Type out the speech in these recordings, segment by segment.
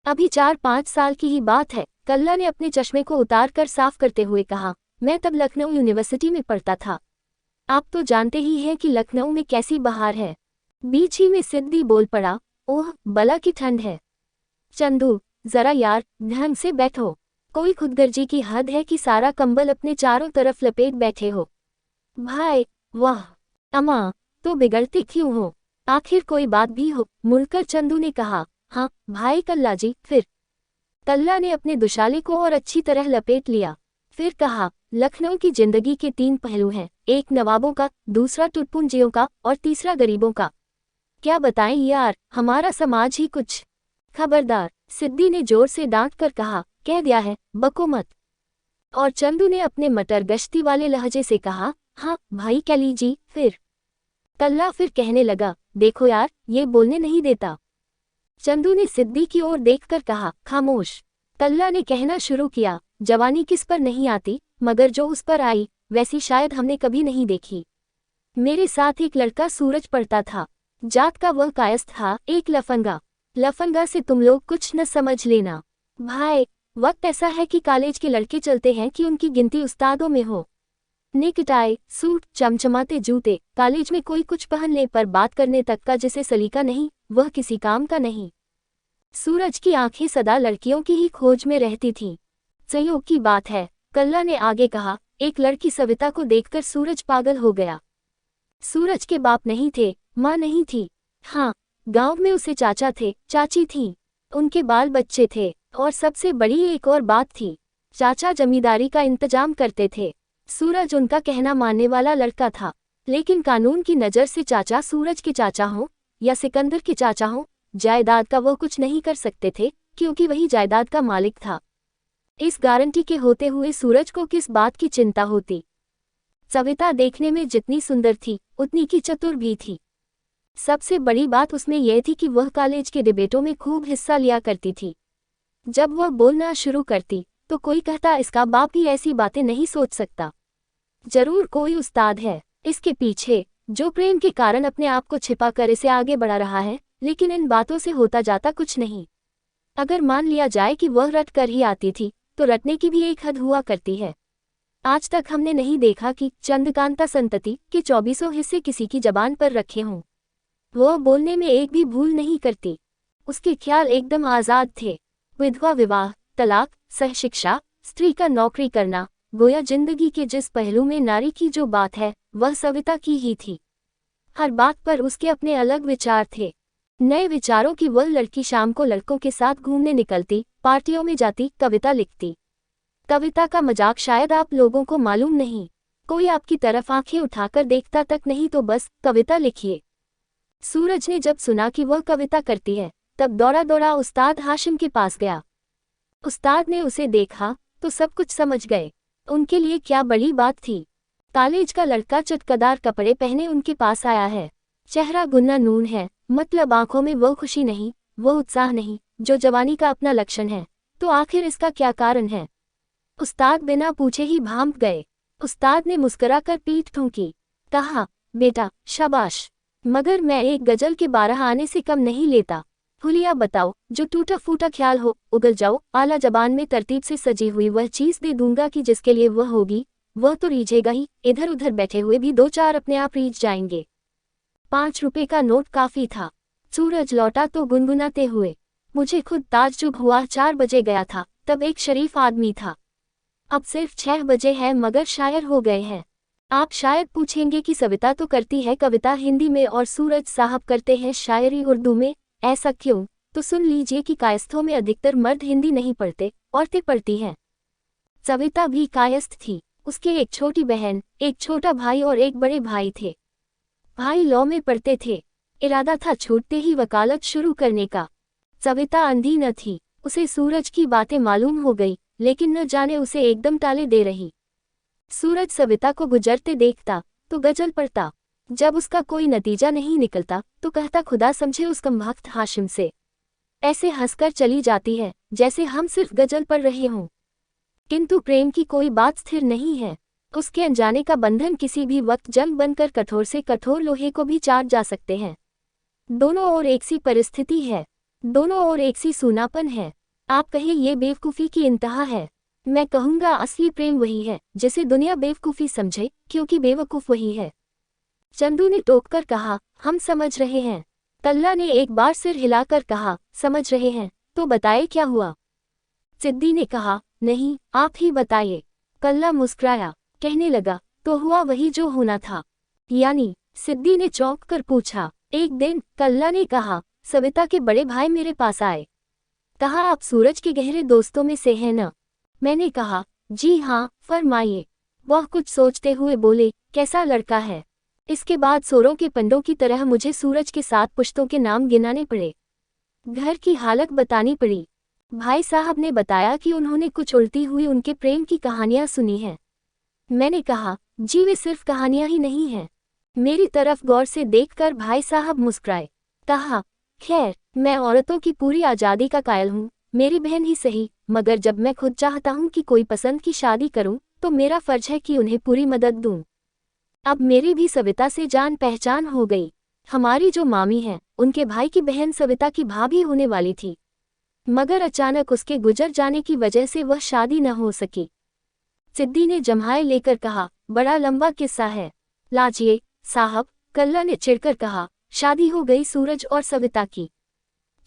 अभी 4-5 साल की ही बात है। कल्ला ने अपने चश्मे को उतार कर साफ करते हुए कहा, मैं तब लखनऊ यूनिवर्सिटी में पढ़ता था। आप तो जानते ही हैं कि लखनऊ में कैसी बहार है। बीच ही में सिद्दी बोल पड़ा, ओह बला की ठंड है। चंदू, जरा यार ढंग से बैठो। कोई खुदगर्जी की हद है कि सारा कंबल अपने चारों तरफ लपेट बैठे हो। भाई, वाह। अम्मा, तो बिगड़ते क्यों हो? आखिर कोई बात भी हो। मुड़कर चंदू ने कहा, हाँ भाई कल्ला जी। फिर कल्ला ने अपने दुशाले को और अच्छी तरह लपेट लिया। फिर कहा, लखनऊ की जिंदगी के 3 पहलू हैं, एक नवाबों का, दूसरा टुटपुंजियों का और तीसरा गरीबों का। क्या बताएं यार, हमारा समाज ही कुछ। खबरदार, सिद्दी ने जोर से डांट कर कहा, कह दिया है, बको मत। और चंदू ने अपने मटर गश्ती वाले लहजे से कहा, हाँ भाई कैली जी। फिर कल्ला फिर कहने लगा, देखो यार, ये बोलने नहीं देता। चंदू ने सिद्दी की ओर देखकर कहा, खामोश। कल्ला ने कहना शुरू किया, जवानी किस पर नहीं आती, मगर जो उस पर आई वैसी शायद हमने कभी नहीं देखी। मेरे साथ एक लड़का सूरज पढ़ता था। जात का वह कायस्थ था, एक लफंगा। लफंगा से तुम लोग कुछ न समझ लेना। भाई, वक्त ऐसा है कि कॉलेज के लड़के चलते हैं कि उनकी गिनती उस्तादों में हो। नेकटाई, सूट, चमचमाते जूते, कॉलेज में कोई कुछ पहन ले पर बात करने तक का जिसे सलीका नहीं, वह किसी काम का नहीं। सूरज की आंखें सदा लड़कियों की ही खोज में रहती थीं। संयोग की बात है, कल्ला ने आगे कहा, एक लड़की सविता को देखकर सूरज पागल हो गया। सूरज के बाप नहीं थे, माँ नहीं थी। हाँ, गांव में उसे चाचा थे, चाची थीं। उनके बाल बच्चे थे, और सबसे बड़ी एक और बात थी, चाचा जमींदारी का इंतजाम करते थे। सूरज उनका कहना मानने वाला लड़का था, लेकिन कानून की नज़र से चाचा सूरज के चाचा हों या सिकंदर के चाचा हों, जायदाद का वो कुछ नहीं कर सकते थे, क्योंकि वही जायदाद का मालिक था। इस गारंटी के होते हुए सूरज को किस बात की चिंता होती? सविता देखने में जितनी सुंदर थी, उतनी की चतुर भी थी। सबसे बड़ी बात उसमें यह थी कि वह कॉलेज के डिबेटों में खूब हिस्सा लिया करती थी। जब वह बोलना शुरू करती, तो कोई कहता, इसका बाप ही ऐसी बातें नहीं सोच सकता। जरूर कोई उस्ताद है इसके पीछे, जो प्रेम के कारण अपने आप को छिपा कर इसे आगे बढ़ा रहा है, लेकिन इन बातों से होता जाता कुछ नहीं। अगर मान लिया जाए कि वह रट कर ही आती थी, तो रटने की भी एक हद हुआ करती है। आज तक हमने नहीं देखा कि चंद्रकांता संतति के 24 हिस्से किसी की जबान पर रखे हों। वह बोलने में एक भी भूल नहीं करती। उसके ख्याल एकदम आज़ाद थे। विधवा विवाह, तलाक, सहशिक्षा, स्त्री का नौकरी करना, गोया जिंदगी के जिस पहलू में नारी की जो बात है, वह सविता की ही थी। हर बात पर उसके अपने अलग विचार थे। नए विचारों की वह लड़की शाम को लड़कों के साथ घूमने निकलती, पार्टियों में जाती, कविता लिखती। कविता का मजाक शायद आप लोगों को मालूम नहीं। कोई आपकी तरफ आंखें उठाकर देखता तक नहीं तो बस कविता लिखिए। सूरज ने जब सुना कि वह कविता करती है, तब दौड़ा दौड़ा उस्ताद हाशिम के पास गया। उस्ताद ने उसे देखा तो सब कुछ समझ गए। उनके लिए क्या बड़ी बात थी। कॉलेज का लड़का चटकदार कपड़े पहने उनके पास आया है। चेहरा गुन्ना नून है, मतलब आंखों में वो खुशी नहीं, वो उत्साह नहीं, जो जवानी का अपना लक्षण है। तो आखिर इसका क्या कारण है? उस्ताद बिना पूछे ही भांप गए। उस्ताद ने मुस्कुराकर पीठ ठोंकी, कहा, बेटा शाबाश, मगर मैं एक गजल के 12 आने से कम नहीं लेता। हुलिया बताओ, जो टूटा फूटा ख्याल हो, उगल जाओ। आला जबान में तरतीब से सजी हुई वह चीज़ दे दूंगा कि जिसके लिए वह होगी, वह तो रीझेगा ही। इधर उधर बैठे हुए भी 2-4 अपने आप रीझ जाएंगे। 5 रुपए का नोट काफ़ी था। सूरज लौटा तो गुनगुनाते हुए, मुझे खुद ताज्जुब हुआ। 4 बजे गया था, तब एक शरीफ आदमी था। अब सिर्फ 6 बजे है, मगर शायर हो गए हैं। आप शायद पूछेंगे कि सविता तो करती है कविता हिंदी में और सूरज साहब करते हैं शायरी उर्दू में, ऐसा क्यों? तो सुन लीजिए कि कायस्थों में अधिकतर मर्द हिंदी नहीं पढ़ते, औरतें पढ़ती हैं। सविता भी कायस्थ थी। उसके एक छोटी बहन, एक छोटा भाई और एक बड़े भाई थे। भाई लॉ में पढ़ते थे। इरादा था छूटते ही वकालत शुरू करने का। सविता अंधी न थी, उसे सूरज की बातें मालूम हो गई, लेकिन न जाने उसे एकदम टाले दे रही। सूरज सविता को गुजरते देखता तो गजल पढ़ता। जब उसका कोई नतीजा नहीं निकलता तो कहता, खुदा समझे उस कमबख्त हाशिम से। ऐसे हंसकर चली जाती है जैसे हम सिर्फ गजल पढ़ रहे हों। किंतु प्रेम की कोई बात स्थिर नहीं है। उसके अनजाने का बंधन किसी भी वक्त जंग बनकर कठोर से कठोर लोहे को भी चाट जा सकते हैं। दोनों ओर एक सी परिस्थिति है। दोनों ओर एक सी सूनापन है। आप कहें ये बेवकूफ़ी की इंतहा है। मैं कहूँगा असली प्रेम वही है जिसे दुनिया बेवकूफ़ी समझे, क्योंकि बेवकूफ़ वही है। चंदू ने टोककर कहा, हम समझ रहे हैं। कल्ला ने एक बार सिर हिलाकर कहा, समझ रहे हैं, तो बताए क्या हुआ? सिद्धि ने कहा, नहीं, आप ही बताइए। कल्ला मुस्कुराया, कहने लगा, तो हुआ वही जो होना था। यानी? सिद्धि ने चौंक कर पूछा। एक दिन, कल्ला ने कहा, सविता के बड़े भाई मेरे पास आए। कहा, आप सूरज के गहरे दोस्तों में से हैं न? मैंने कहा, जी हाँ, फरमाइए। वह कुछ सोचते हुए बोले, कैसा लड़का है? इसके बाद सोरों के पंडों की तरह मुझे सूरज के 7 पुश्तों के नाम गिनाने पड़े। घर की हालत बतानी पड़ी। भाई साहब ने बताया कि उन्होंने कुछ उल्टी हुई उनके प्रेम की कहानियां सुनी हैं। मैंने कहा, जी वे सिर्फ कहानियां ही नहीं हैं। मेरी तरफ गौर से देखकर भाई साहब मुस्कुराए। कहा, खैर, मैं औरतों की पूरी आज़ादी का कायल हूँ, मेरी बहन ही सही, मगर जब मैं खुद चाहता हूँ कि कोई पसंद की शादी करूँ, तो मेरा फर्ज है कि उन्हें पूरी मदद दूँ। अब मेरी भी सविता से जान पहचान हो गई। हमारी जो मामी हैं, उनके भाई की बहन सविता की भाभी होने वाली थी, मगर अचानक उसके गुजर जाने की वजह से वह शादी न हो सकी। सिद्धि ने जम्हाई लेकर कहा, बड़ा लंबा किस्सा है। लाजिए साहब, कल्ला ने चिढ़कर कहा, शादी हो गई सूरज और सविता की।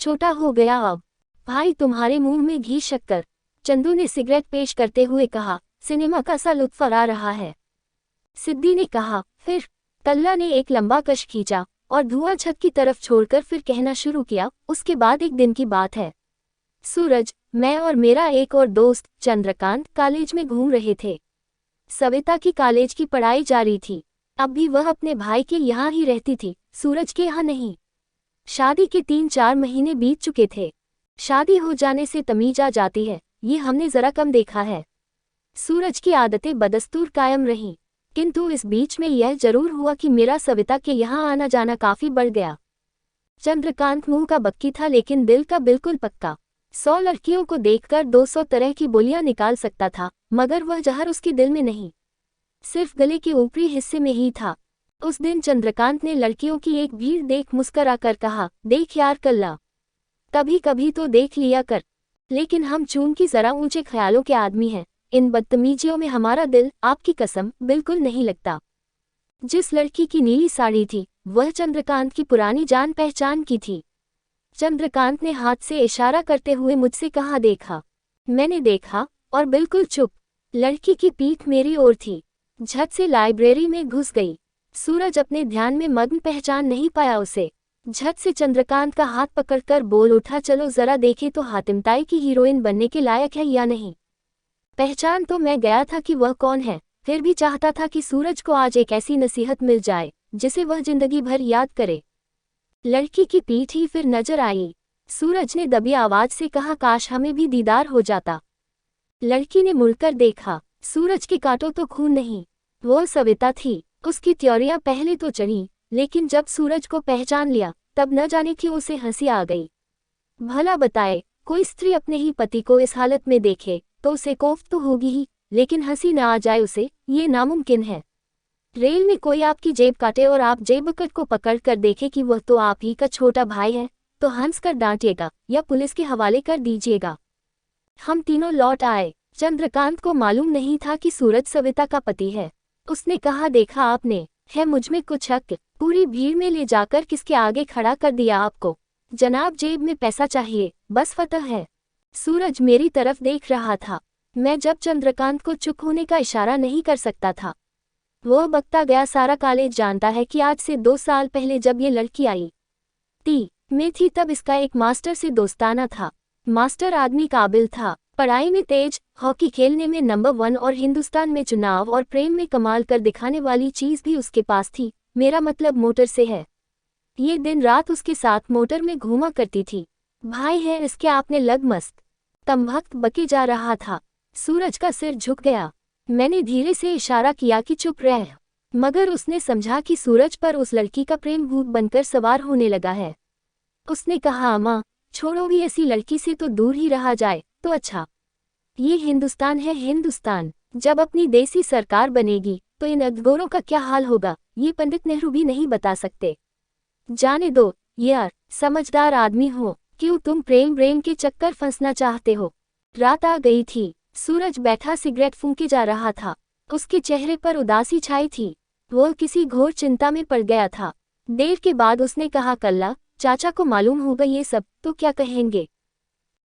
छोटा हो गया अब। भाई तुम्हारे मुंह में घी शक्कर। चंदू ने सिगरेट पेश करते हुए कहा, सिनेमा का सा लुत्फ आ रहा है। सिद्धि ने कहा, फिर? कल्ला ने एक लंबा कश खींचा और धुआं छत की तरफ छोड़कर फिर कहना शुरू किया, उसके बाद एक दिन की बात है। सूरज, मैं और मेरा एक और दोस्त चंद्रकांत कॉलेज में घूम रहे थे। सविता की कॉलेज की पढ़ाई जारी थी। अब भी वह अपने भाई के यहाँ ही रहती थी, सूरज के यहाँ नहीं। शादी के 3-4 महीने बीत चुके थे। शादी हो जाने से तमीज आ जाती है, ये हमने जरा कम देखा है। सूरज की आदतें बदस्तूर कायम रहीं, किंतु इस बीच में यह जरूर हुआ कि मेरा सविता के यहाँ आना जाना काफी बढ़ गया। चंद्रकांत मुंह का बक्की था लेकिन दिल का बिल्कुल पक्का। 100 लड़कियों को देखकर 200 तरह की बोलियां निकाल सकता था, मगर वह जहर उसके दिल में नहीं, सिर्फ गले के ऊपरी हिस्से में ही था। उस दिन चंद्रकांत ने लड़कियों की एक भीड़ देख मुस्कराकर कहा, देख यार कल्ला, कभी कभी तो देख लिया कर। लेकिन हम चूंकि जरा ऊंचे ख्यालों के आदमी हैं, इन बदतमीजियों में हमारा दिल, आपकी कसम, बिल्कुल नहीं लगता। जिस लड़की की नीली साड़ी थी, वह चंद्रकांत की पुरानी जान पहचान की थी। चंद्रकांत ने हाथ से इशारा करते हुए मुझसे कहा, देखा? मैंने देखा और बिल्कुल चुप। लड़की की पीठ मेरी ओर थी। झट से लाइब्रेरी में घुस गई। सूरज अपने ध्यान में मग्न पहचान नहीं पाया उसे। झट से चंद्रकांत का हाथ पकड़कर बोल उठा, चलो जरा देखें तो हातिम ताई की हीरोइन बनने के लायक है या नहीं। पहचान तो मैं गया था कि वह कौन है, फिर भी चाहता था कि सूरज को आज एक ऐसी नसीहत मिल जाए जिसे वह जिंदगी भर याद करे। लड़की की पीठ ही फिर नजर आई। सूरज ने दबी आवाज से कहा, काश हमें भी दीदार हो जाता। लड़की ने मुड़कर देखा। सूरज के कांटों तो खून नहीं, वो सविता थी। उसकी त्योरियां पहले तो चढ़ी, लेकिन जब सूरज को पहचान लिया तब न जाने क्यों उसे हंसी आ गई। भला बताए, कोई स्त्री अपने ही पति को इस हालत में देखे तो उसे कोफ्त तो होगी ही, लेकिन हंसी न आ जाए उसे, ये नामुमकिन है। रेल में कोई आपकी जेब काटे और आप जेबकट को पकड़ कर देखे कि वह तो आप ही का छोटा भाई है, तो हंसकर डांटिएगा या पुलिस के हवाले कर दीजिएगा। हम तीनों लौट आए। चंद्रकांत को मालूम नहीं था कि सूरज सविता का पति है। उसने कहा, देखा आपने, है मुझमें कुछ हक। पूरी भीड़ में ले जाकर किसके आगे खड़ा कर दिया आपको। जनाब, जेब में पैसा चाहिए, बस फतह है। सूरज मेरी तरफ देख रहा था। मैं जब चंद्रकांत को चुप होने का इशारा नहीं कर सकता था। वह बकता गया, सारा कॉलेज जानता है कि आज से 2 साल पहले जब ये लड़की आई मैं थी, तब इसका एक मास्टर से दोस्ताना था। मास्टर आदमी काबिल था, पढ़ाई में तेज, हॉकी खेलने में नंबर 1 और हिंदुस्तान में चुनाव और प्रेम में कमाल कर दिखाने वाली चीज भी उसके पास थी। मेरा मतलब मोटर से है। ये दिन रात उसके साथ मोटर में घूमा करती थी। भाई है इसके आपने लग मस्त। तमभक्त बके जा रहा था। सूरज का सिर झुक गया। मैंने धीरे से इशारा किया कि चुप रह, मगर उसने समझा कि सूरज पर उस लड़की का प्रेम भूत बनकर सवार होने लगा है। उसने कहा, अम्मा छोड़ो, भी ऐसी लड़की से तो दूर ही रहा जाए तो अच्छा। ये हिंदुस्तान है, हिंदुस्तान। जब अपनी देसी सरकार बनेगी तो इन अधगोरों का क्या हाल होगा, ये पंडित नेहरू भी नहीं बता सकते। जाने दो यार, समझदार आदमी हो, क्यों तुम प्रेम के चक्कर फंसना चाहते हो? रात आ गई थी। सूरज बैठा सिगरेट फूंके जा रहा था। उसके चेहरे पर उदासी छाई थी। वो किसी घोर चिंता में पड़ गया था। देर के बाद उसने कहा, कल्ला, चाचा को मालूम होगा ये सब तो क्या कहेंगे?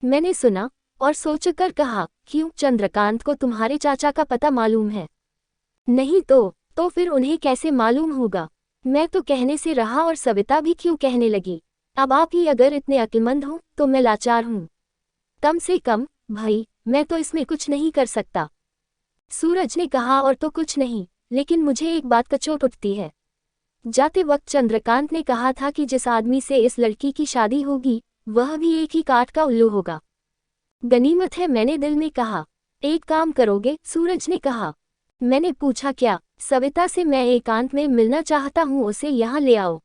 मैंने सुना और सोचकर कहा, क्यों, चंद्रकांत को तुम्हारे चाचा का पता मालूम है? नहीं तो फिर उन्हें कैसे मालूम होगा? मैं तो कहने से रहा और सविता भी क्यों कहने लगी। अब आप ही अगर इतने अक्लमंद हो तो मैं लाचार हूँ। कम से कम भाई मैं तो इसमें कुछ नहीं कर सकता। सूरज ने कहा, और तो कुछ नहीं, लेकिन मुझे एक बात का चोट उठती है। जाते वक्त चंद्रकांत ने कहा था कि जिस आदमी से इस लड़की की शादी होगी वह भी एक ही काठ का उल्लू होगा। गनीमत है, मैंने दिल में कहा। एक काम करोगे? सूरज ने कहा। मैंने पूछा, क्या? सविता से मैं एकांत में मिलना चाहता हूँ, उसे यहाँ ले आओ।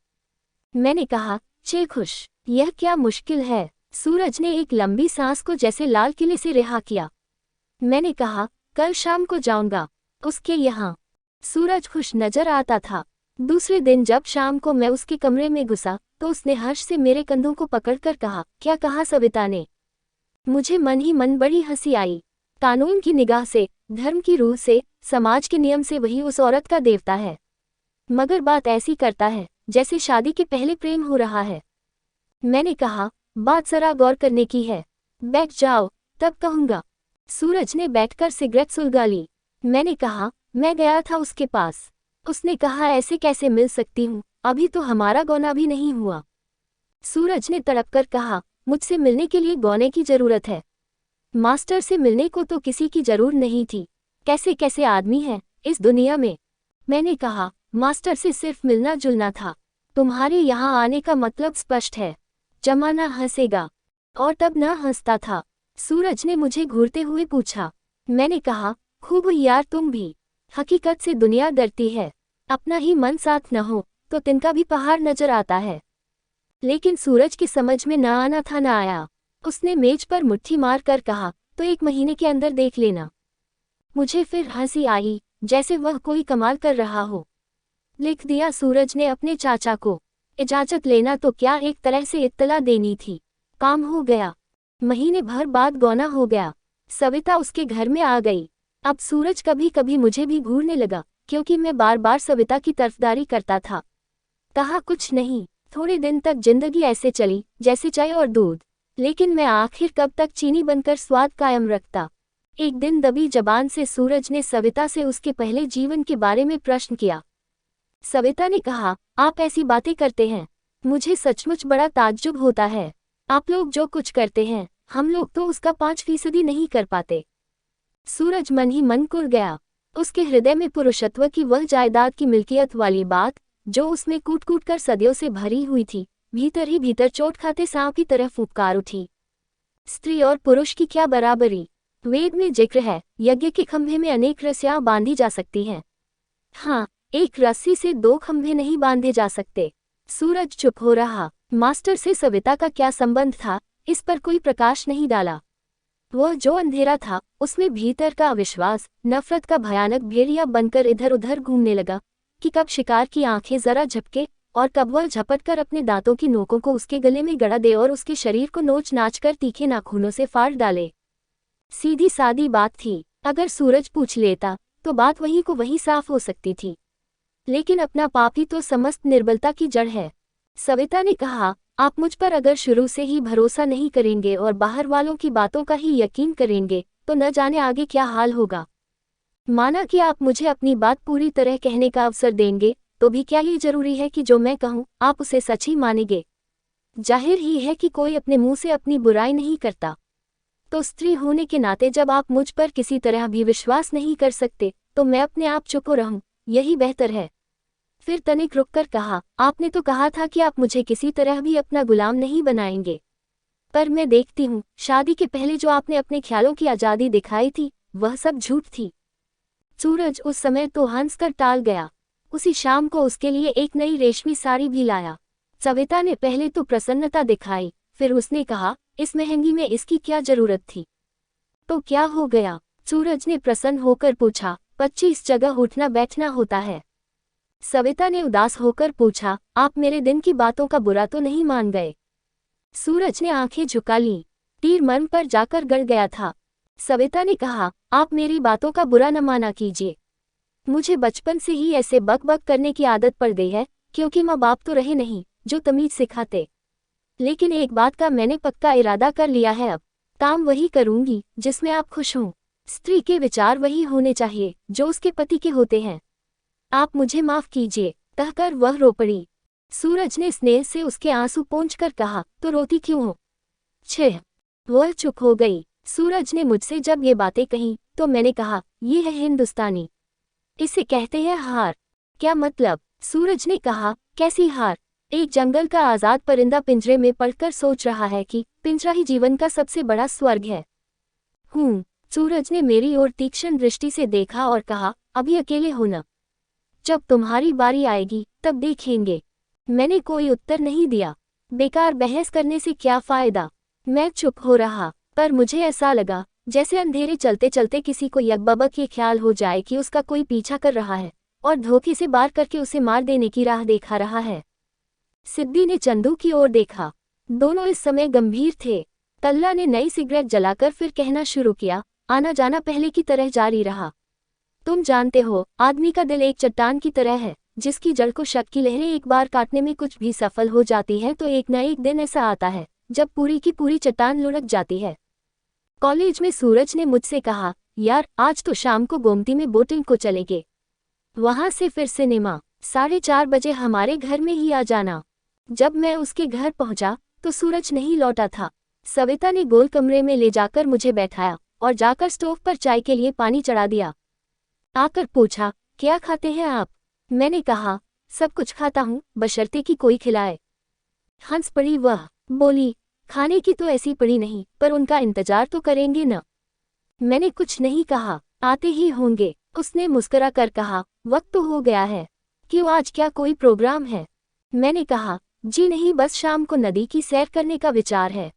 मैंने कहा, चे खुश, यह क्या मुश्किल है? सूरज ने एक लंबी सांस को जैसे लाल किले से रिहा किया। मैंने कहा, कल शाम को जाऊंगा उसके यहाँ। सूरज खुश नजर आता था। दूसरे दिन जब शाम को मैं उसके कमरे में घुसा तो उसने हर्ष से मेरे कंधों को पकड़कर कहा, क्या कहा सविता ने? मुझे मन ही मन बड़ी हंसी आई। कानून की निगाह से, धर्म की रूह से, समाज के नियम से वही उस औरत का देवता है, मगर बात ऐसी करता है जैसे शादी के पहले प्रेम हो रहा है। मैंने कहा, बात जरा गौर करने की है। बैठ जाओ, तब कहूंगा। सूरज ने बैठकर सिगरेट सुलगा ली। मैंने कहा, मैं गया था उसके पास। उसने कहा, ऐसे कैसे मिल सकती हूँ, अभी तो हमारा गौना भी नहीं हुआ। सूरज ने तड़पकर कहा, मुझसे मिलने के लिए गौने की जरूरत है? मास्टर से मिलने को तो किसी की जरूर नहीं थी। कैसे कैसे आदमी हैं इस दुनिया में। मैंने कहा, मास्टर से सिर्फ मिलना जुलना था। तुम्हारे यहाँ आने का मतलब स्पष्ट है। जमाना हंसेगा। और तब न हंसता था। सूरज ने मुझे घूरते हुए पूछा। मैंने कहा, खूब यार तुम भी। हकीकत से दुनिया डरती है। अपना ही मन साथ न हो तो तिनका भी पहाड़ नजर आता है। लेकिन सूरज की समझ में न आना था न आया। उसने मेज पर मुट्ठी मार कर कहा, तो 1 महीने के अंदर देख लेना। मुझे फिर हंसी आई, जैसे वह कोई कमाल कर रहा हो। लिख दिया सूरज ने अपने चाचा को। इजाजत लेना तो क्या, एक तरह से इत्तला देनी थी। काम हो गया। महीने भर बाद गौना हो गया। सविता उसके घर में आ गई। अब सूरज कभी कभी मुझे भी घूरने लगा, क्योंकि मैं बार बार सविता की तरफदारी करता था। कहा, कुछ नहीं। थोड़े दिन तक जिंदगी ऐसे चली जैसे चाय और दूध। लेकिन मैं आखिर कब तक चीनी बनकर स्वाद कायम रखता। एक दिन दबी जबान से सूरज ने सविता से उसके पहले जीवन के बारे में प्रश्न किया। सविता ने कहा, आप ऐसी बातें करते हैं, मुझे सचमुच बड़ा ताज्जुब होता है। आप लोग जो कुछ करते हैं हम लोग तो उसका 5% नहीं कर पाते। सूरज मन ही मन कुढ़ गया। उसके हृदय में पुरुषत्व की वह जायदाद की मिल्कियत वाली बात जो उसमें कूट कूट कर सदियों से भरी हुई थी, भीतर ही भीतर चोट खाते सांप की तरह फुफकार उठी। स्त्री और पुरुष की क्या बराबरी। वेद में जिक्र है, यज्ञ के खंभे में अनेक रस्सियां बांधी जा सकती हैं। हाँ, एक रस्सी से 2 खंभे नहीं बांधे जा सकते। सूरज चुप हो रहा। मास्टर से सविता का क्या संबंध था, इस पर कोई प्रकाश नहीं डाला। वह जो अंधेरा था उसमें भीतर का अविश्वास, नफरत का भयानक भेड़िया बनकर इधर उधर घूमने लगा कि कब शिकार की आंखें जरा झपके और कब वह झपट कर अपने दांतों की नोकों को उसके गले में गड़ा दे और उसके शरीर को नोच नाच कर तीखे नाखूनों से फाड़ डाले। सीधी सादी बात थी। अगर सूरज पूछ लेता तो बात वहीं को वहीं साफ हो सकती थी। लेकिन अपना पाप ही तो समस्त निर्बलता की जड़ है। सविता ने कहा, आप मुझ पर अगर शुरू से ही भरोसा नहीं करेंगे और बाहर वालों की बातों का ही यकीन करेंगे तो न जाने आगे क्या हाल होगा। माना कि आप मुझे अपनी बात पूरी तरह कहने का अवसर देंगे तो भी क्या ये जरूरी है कि जो मैं कहूँ आप उसे सच ही मानेंगे? जाहिर ही है कि कोई अपने मुंह से अपनी बुराई नहीं करता। तो स्त्री होने के नाते जब आप मुझ पर किसी तरह भी विश्वास नहीं कर सकते तो मैं अपने आप चुप रहूं, यही बेहतर है। फिर तनिक रुककर कहा, आपने तो कहा था कि आप मुझे किसी तरह भी अपना गुलाम नहीं बनाएंगे। पर मैं देखती हूँ शादी के पहले जो आपने अपने ख्यालों की आज़ादी दिखाई थी वह सब झूठ थी। सूरज उस समय तो हंसकर टाल गया। उसी शाम को उसके लिए एक नई रेशमी साड़ी भी लाया। सविता ने पहले तो प्रसन्नता दिखाई, फिर उसने कहा, इस महंगी में इसकी क्या जरूरत थी? तो क्या हो गया? सूरज ने प्रसन्न होकर पूछा। 25 जगह उठना बैठना होता है। सविता ने उदास होकर पूछा, आप मेरे दिन की बातों का बुरा तो नहीं मान गए? सूरज ने आंखें झुका ली। तीर मन पर जाकर गड़ गया था। सविता ने कहा, आप मेरी बातों का बुरा न माना कीजिए। मुझे बचपन से ही ऐसे बक बक करने की आदत पड़ गई है, क्योंकि माँ बाप तो रहे नहीं जो तमीज सिखाते। लेकिन एक बात का मैंने पक्का इरादा कर लिया है, अब काम वही करूंगी जिसमें आप खुश हों। स्त्री के विचार वही होने चाहिए जो उसके पति के होते हैं। आप मुझे माफ कीजिए, कहकर वह रो पड़ी। सूरज ने स्नेह से उसके आंसू पोंछकर कहा, तो रोती क्यों हो? छह। वह चुप हो गई। सूरज ने मुझसे जब ये बातें कहीं तो मैंने कहा, ये है हिंदुस्तानी, इसे कहते हैं हार। क्या मतलब? सूरज ने कहा, कैसी हार? एक जंगल का आजाद परिंदा पिंजरे में पड़कर सोच रहा है कि पिंजरा ही जीवन का सबसे बड़ा स्वर्ग है। सूरज ने मेरी ओर तीक्ष्ण दृष्टि से देखा और कहा, अभी अकेले हो न, जब तुम्हारी बारी आएगी तब देखेंगे। मैंने कोई उत्तर नहीं दिया। बेकार बहस करने से क्या फायदा। मैं चुप हो रहा, पर मुझे ऐसा लगा जैसे अंधेरे चलते चलते किसी को यकबबक ये ख्याल हो जाए कि उसका कोई पीछा कर रहा है और धोखे से बार करके उसे मार देने की राह देखा रहा है। सिद्धि ने चंदू की ओर देखा। दोनों इस समय गंभीर थे। कल्ला ने नई सिगरेट जलाकर फिर कहना शुरू किया, आना जाना पहले की तरह जारी रहा। तुम जानते हो, आदमी का दिल एक चट्टान की तरह है, जिसकी जड़ को शक की लहरें एक बार काटने में कुछ भी सफल हो जाती है तो एक न एक दिन ऐसा आता है जब पूरी की पूरी चट्टान लुढ़क जाती है। कॉलेज में सूरज ने मुझसे कहा, यार आज तो शाम को गोमती में बोटिंग को चलेंगे, वहां से फिर सिनेमा, 4:30 बजे हमारे घर में ही आ जाना। जब मैं उसके घर पहुंचा तो सूरज नहीं लौटा था। सविता ने गोल कमरे में ले जाकर मुझे बैठाया और जाकर स्टोव पर चाय के लिए पानी चढ़ा दिया। आकर पूछा, क्या खाते हैं आप? मैंने कहा, सब कुछ खाता हूँ बशर्ते कि कोई खिलाए। हंस पड़ी वह, बोली, खाने की तो ऐसी पड़ी नहीं, पर उनका इंतजार तो करेंगे न। मैंने कुछ नहीं कहा, आते ही होंगे। उसने मुस्कुरा कर कहा, वक्त तो हो गया है, क्यों आज क्या कोई प्रोग्राम है? मैंने कहा, जी नहीं, बस शाम को नदी की सैर करने का विचार है,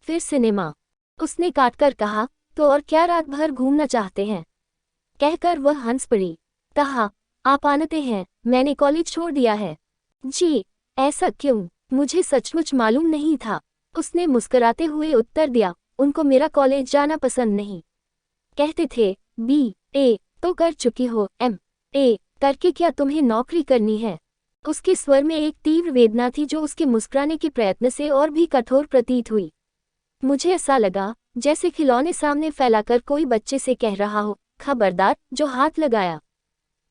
फिर सिनेमा। उसने काटकर कहा, तो और क्या रात भर घूमना चाहते हैं? कहकर वह हंस पड़ी। कहा, आप आनते हैं, मैंने कॉलेज छोड़ दिया है। जी, ऐसा क्यों? मुझे सचमुच मालूम नहीं था। उसने मुस्कुराते हुए उत्तर दिया, उनको मेरा कॉलेज जाना पसंद नहीं। कहते थे, BA तो कर चुकी हो, MA करके क्या तुम्हें नौकरी करनी है? उसके स्वर में एक तीव्र वेदना थी जो उसके मुस्कुराने के प्रयत्न से और भी कठोर प्रतीत हुई। मुझे ऐसा लगा जैसे खिलौने सामने फैलाकर कोई बच्चे से कह रहा हो, खबरदार जो हाथ लगाया।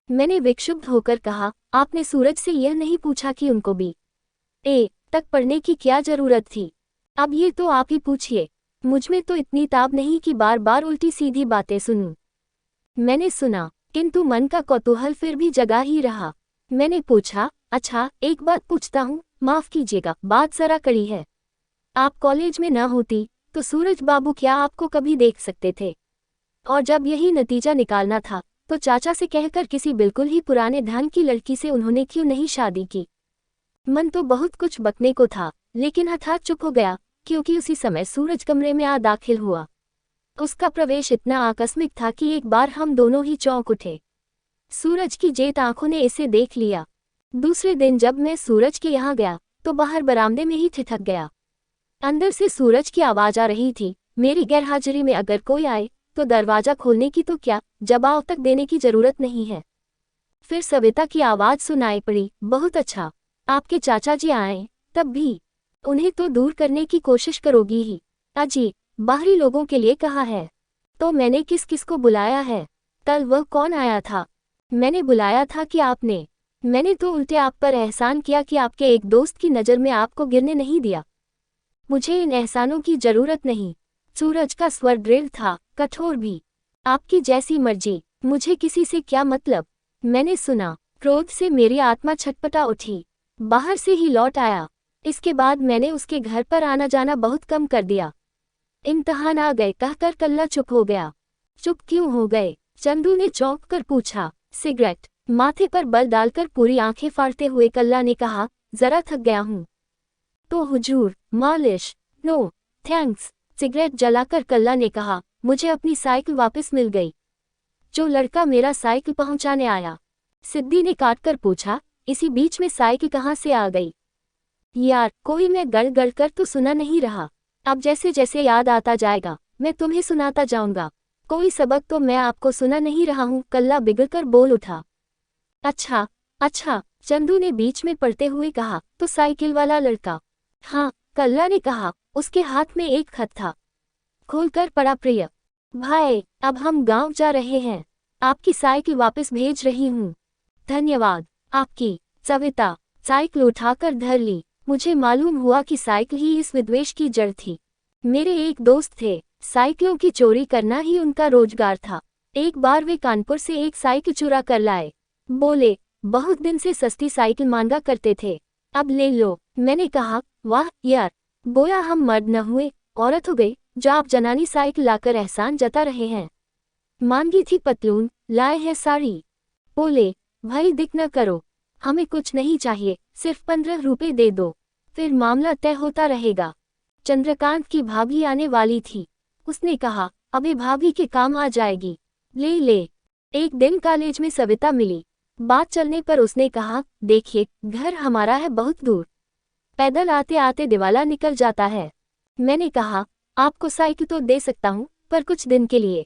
मैंने विक्षुब्ध होकर कहा, आपने सूरज से यह नहीं पूछा कि उनको BA तक पढ़ने की क्या जरूरत थी? अब ये तो आप ही पूछिए। मुझमें तो इतनी ताब नहीं कि बार बार उल्टी सीधी बातें सुनूं। मैंने सुना, किंतु मन का कौतूहल फिर भी जगा ही रहा। मैंने पूछा, अच्छा एक बात पूछता हूँ, माफ कीजिएगा, बात जरा कड़ी है। आप कॉलेज में न होती तो सूरज बाबू क्या आपको कभी देख सकते थे? और जब यही नतीजा निकालना था तो चाचा से कहकर किसी बिल्कुल ही पुराने ढंग की लड़की से उन्होंने क्यों नहीं शादी की? मन तो बहुत कुछ बकने को था, लेकिन हठात चुप हो गया, क्योंकि उसी समय सूरज कमरे में आ दाखिल हुआ। उसका प्रवेश इतना आकस्मिक था कि एक बार हम दोनों ही चौंक उठे। सूरज की जेत आंखों ने इसे देख लिया। दूसरे दिन जब मैं सूरज के यहाँ गया तो बाहर बरामदे में ही ठिठक गया। अंदर से सूरज की आवाज आ रही थी, मेरी गैरहाजिरी में अगर कोई आए तो दरवाजा खोलने की तो क्या, जवाब तक देने की जरूरत नहीं है। फिर सविता की आवाज सुनाई पड़ी, बहुत अच्छा, आपके चाचा जी आए, तब भी उन्हें तो दूर करने की कोशिश करोगी ही। अजी, बाहरी लोगों के लिए कहा है, तो मैंने किस किस को बुलाया है? कल वह कौन आया था? मैंने बुलाया था कि आपने? मैंने तो उल्टे आप पर एहसान किया कि आपके एक दोस्त की नज़र में आपको गिरने नहीं दिया। मुझे इन एहसानों की जरूरत नहीं। सूरज का स्वर दृढ़ था, कठोर भी। आपकी जैसी मर्जी, मुझे किसी से क्या मतलब? मैंने सुना, क्रोध से मेरी आत्मा छटपटा उठी। बाहर से ही लौट आया। इसके बाद मैंने उसके घर पर आना जाना बहुत कम कर दिया। इम्तिहान आ गए कहकर कल्ला चुप हो गया। चुप क्यों हो गए? चंदू ने चौंक कर पूछा। सिगरेट माथे पर बल डालकर पूरी आंखें फाड़ते हुए कल्ला ने कहा, जरा थक गया हूँ। तो हुजूर, मालिश? No thanks. सिगरेट जलाकर कल्ला ने कहा, मुझे अपनी साइकिल वापस मिल गई। जो लड़का मेरा साइकिल पहुंचाने आया? सिद्धि ने काटकर पूछा, इसी बीच में साइकिल कहाँ से आ गई? यार कोई मैं गड़ गड़ कर तो सुना नहीं रहा। अब जैसे जैसे याद आता जाएगा मैं तुम्हें सुनाता जाऊंगा। कोई सबक तो मैं आपको सुना नहीं रहा हूँ, कल्ला बिगड़कर बोल उठा। अच्छा अच्छा, चंदू ने बीच में पड़ते हुए कहा, तो साइकिल वाला लड़का? हाँ, कल्ला ने कहा। उसके हाथ में एक खत था। खोलकर पढ़ा, प्रिय भाई, अब हम गांव जा रहे हैं। आपकी साइकिल वापस भेज रही हूँ। धन्यवाद आपकी। सविता साइकिल उठाकर धर ली। मुझे मालूम हुआ कि साइकिल ही इस विद्वेष की जड़ थी। मेरे एक दोस्त थे, साइकिलों की चोरी करना ही उनका रोजगार था। एक बार वे कानपुर से एक साइकिल चुरा कर लाए। बोले, बहुत दिन से सस्ती साइकिल मांगा करते थे, अब ले लो। मैंने कहा, वाह यार, बोया हम मर्द न हुए औरत हो गई जो आप जनानी साइकिल लाकर एहसान जता रहे हैं। मांगी थी पतलून, लाए हैं साड़ी। बोले, भाई दिक न करो, हमें कुछ नहीं चाहिए, सिर्फ 15 रुपए दे दो, फिर मामला तय होता रहेगा। चंद्रकांत की भाभी आने वाली थी। उसने कहा, अबे भाभी के काम आ जाएगी, ले ले। एक दिन कॉलेज में सविता मिली। बात चलने पर उसने कहा, देखिए घर हमारा है बहुत दूर, पैदल आते आते दिवाला निकल जाता है। मैंने कहा, आपको साइकिल तो दे सकता हूँ, पर कुछ दिन के लिए।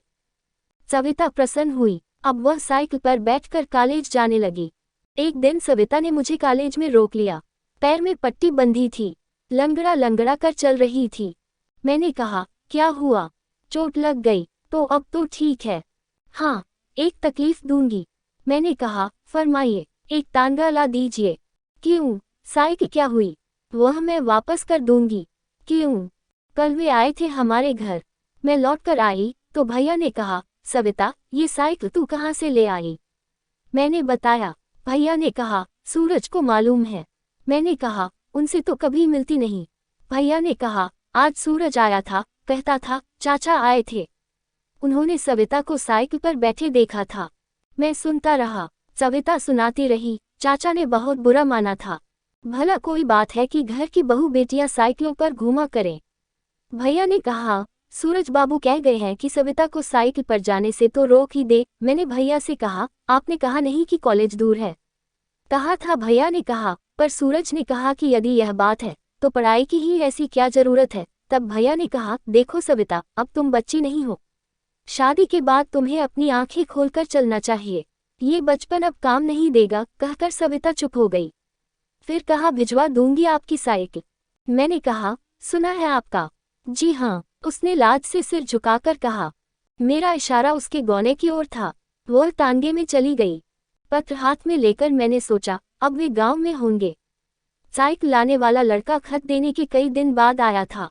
सविता प्रसन्न हुई। अब वह साइकिल पर बैठकर कॉलेज जाने लगी। एक दिन सविता ने मुझे कॉलेज में रोक लिया। पैर में पट्टी बंधी थी, लंगड़ा लंगड़ा कर चल रही थी। मैंने कहा, क्या हुआ? चोट लग गई? तो अब तो ठीक है। हाँ, एक तकलीफ दूंगी। मैंने कहा, फरमाइए, एक तांगा ला दीजिए। क्यों? साइकिल क्या हुई? वह मैं वापस कर दूंगी। क्यों? कल वे आए थे हमारे घर, मैं लौट कर आई तो भैया ने कहा, सविता ये साइकिल तू कहाँ से ले आई? मैंने बताया। भैया ने कहा, सूरज को मालूम है। मैंने कहा, उनसे तो कभी मिलती नहीं। भैया ने कहा, आज सूरज आया था, कहता था चाचा आए थे, उन्होंने सविता को साइकिल पर बैठे देखा था। मैं सुनता रहा। सविता सुनाती रही, चाचा ने बहुत बुरा माना था। भला कोई बात है कि घर की बहू बेटियां साइकिलों पर घूमा करें? भैया ने कहा, सूरज बाबू कह गए हैं कि सविता को साइकिल पर जाने से तो रोक ही दे। मैंने भैया से कहा, आपने कहा नहीं कि कॉलेज दूर है? कहा था, भैया ने कहा, पर सूरज ने कहा कि यदि यह बात है तो पढ़ाई की ही ऐसी क्या जरूरत है। तब भैया ने कहा, देखो सविता, अब तुम बच्ची नहीं हो, शादी के बाद तुम्हें अपनी आंखें खोलकर चलना चाहिए, ये बचपन अब काम नहीं देगा। कहकर सविता चुप हो गई। फिर कहा, भिजवा दूंगी आपकी साइकिल। मैंने कहा, सुना है आपका? जी हाँ। उसने लाज से सिर झुकाकर कहा। मेरा इशारा उसके गौने की ओर था। वह तांगे में चली गई। पत्र हाथ में लेकर मैंने सोचा, अब वे गांव में होंगे। साइकिल लाने वाला लड़का खत देने के कई दिन बाद आया था।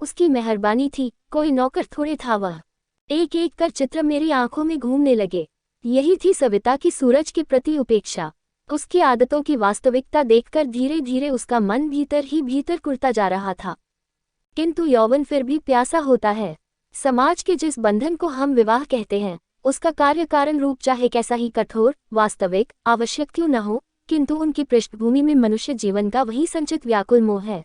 उसकी मेहरबानी थी, कोई नौकर थोड़े था वह। एक एक कर चित्र मेरी आंखों में घूमने लगे। यही थी सविता की सूरज के प्रति उपेक्षा। उसकी आदतों की वास्तविकता देखकर धीरे धीरे उसका मन भीतर ही भीतर कुढ़ता जा रहा था। किंतु यौवन फिर भी प्यासा होता है। समाज के जिस बंधन को हम विवाह कहते हैं, उसका कार्य कारण रूप चाहे कैसा ही कठोर, वास्तविक, आवश्यक क्यों न हो, किंतु उनकी पृष्ठभूमि में मनुष्य जीवन का वही संचित व्याकुल मोह है।